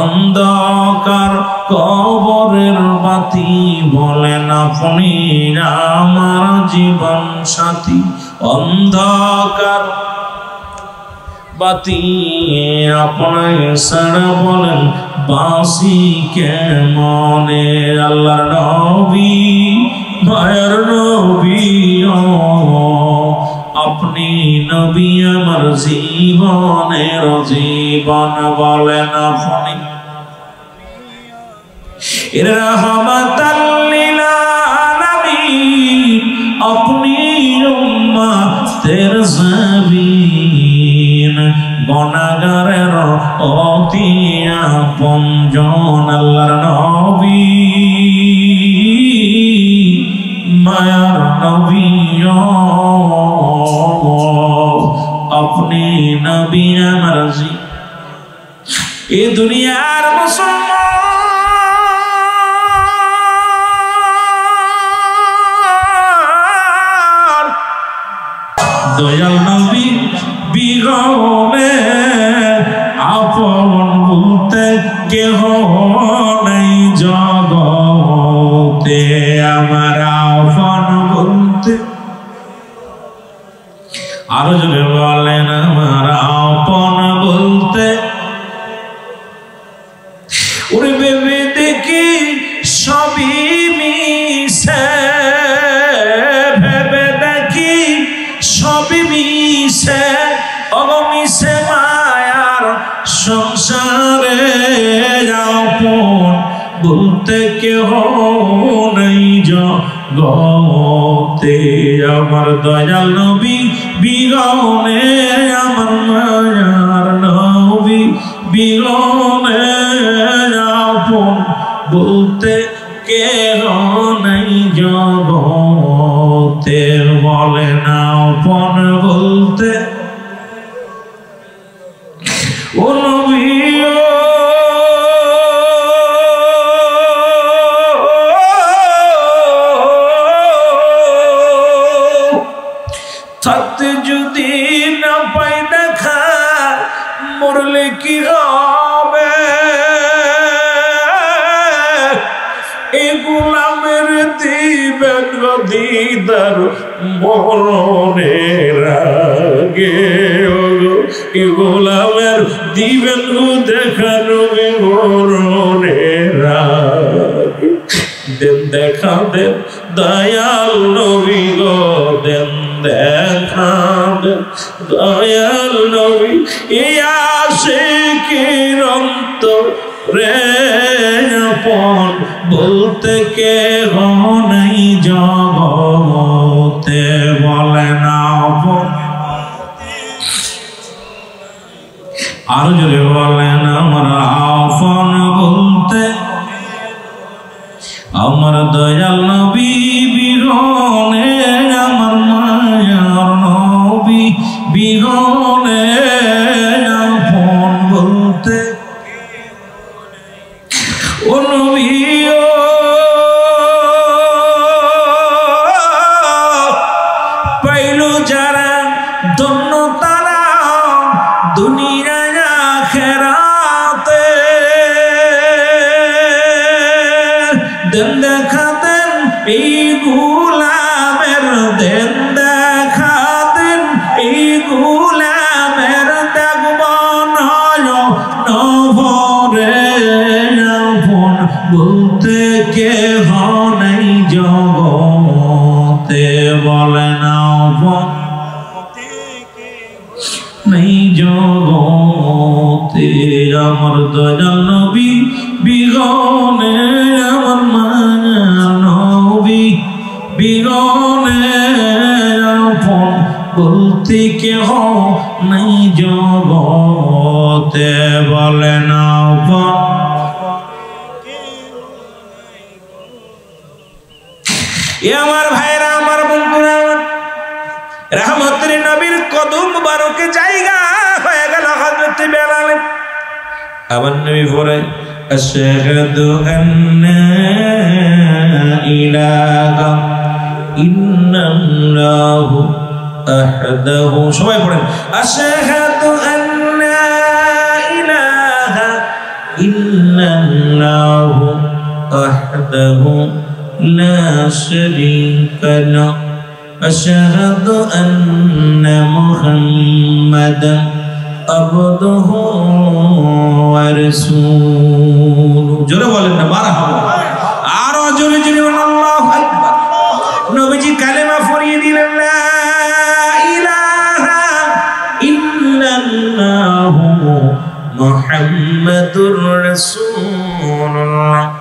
অন্ধকার কবরের বাতি, বলেন আপনি আমার জীবন সাথী, অন্ধকার বাতি আপনার সারা, বলেন বাসি কেমনে। আল্লাহর নবী মায়ের নবী আপনি নবী আমার জীবনের জীবন, বলেন আপনি রাহমাতাল লিল আলামিন, আপনি উম্মতের জাবিন, গুনাহগারের অতি আপনজন আল্লাহর নবী, নবী আপনি নবী আমার জি এ দুনিয়ার মুসলমান দয়াল নবী বিগমে আপন বলতে কেহ নাই জগতে আমার আপন বলতে আরো জোরে বলেন আমার আপন বলতে ওরে ভেবে দেখি সবই মিশে ভেবে দেখি সবই মিশে অগমিশে মায়ার সংসারে আপন বলতে কেহ নেই জগতে আমার দয়াল নবী বিগমে আমার মায়ার নবী বিগমে আপন বলতে কেহ নেই জগতে বলে না আপন বলতে ও নবী থাকতে যদি না পাই দেখা মরলে কি হবে এ গোলামের দিবেন দিদার মরণের আগে এ গোলামের দিবেন দেখা নবী মরণের আগে দেন দেখা দেন দয়াল নবী গো দেন দেখা দেন দয়াল নবী এই আশিকের অন্তরে আপন বলতে কেহ নাই জগতে বলে না আপন আরো জোরে বলেন আমার আপন বলতে আমার দয়াল নবী বিরনে আমার মায়ার নবী বিরনে আপন বলতে ও নবী পাইল যারা ধন্য তারা দুনিয়া আখিরাতে দেন দেখা দেন এই গোলামের দেন দেখা দেন এই গোলামের দেখব নভরে আপন বলতে কেহ নাই জগতে বলে না আপন নাই জগতে আমার দয়াল নবী বিগনে আমার মায়ার নবী বিগনে আপন বলতে কেহ নাই জগতে বলে না আপন এ আমার ভাইরা আমার বন্ধুরা রহমতের নবীর কদম মুবারকে জায়গা হয়ে গেল হযরত বেলাল আমার নবী পড়ে আশহাদু আন্না ইলাহা ইল্লাল্লাহু আহদাহু সবাই পড়েন আশহাদু আন্না ইলাহা ইল্লাল্লাহু আহদাহু লা শারীকা লাহু আশহাদু আন্না মুহাম্মাদান আবদুহু ওয়া রাসূলুহু জোরে বলেন না মারহাবা আরো জোরে জোরে বলেন আল্লাহু আকবার নবীজি কালেমা পড়িয়ে দিলেন লা ইলাহা ইল্লাল্লাহু মুহাম্মাদুর রাসূলুল্লাহ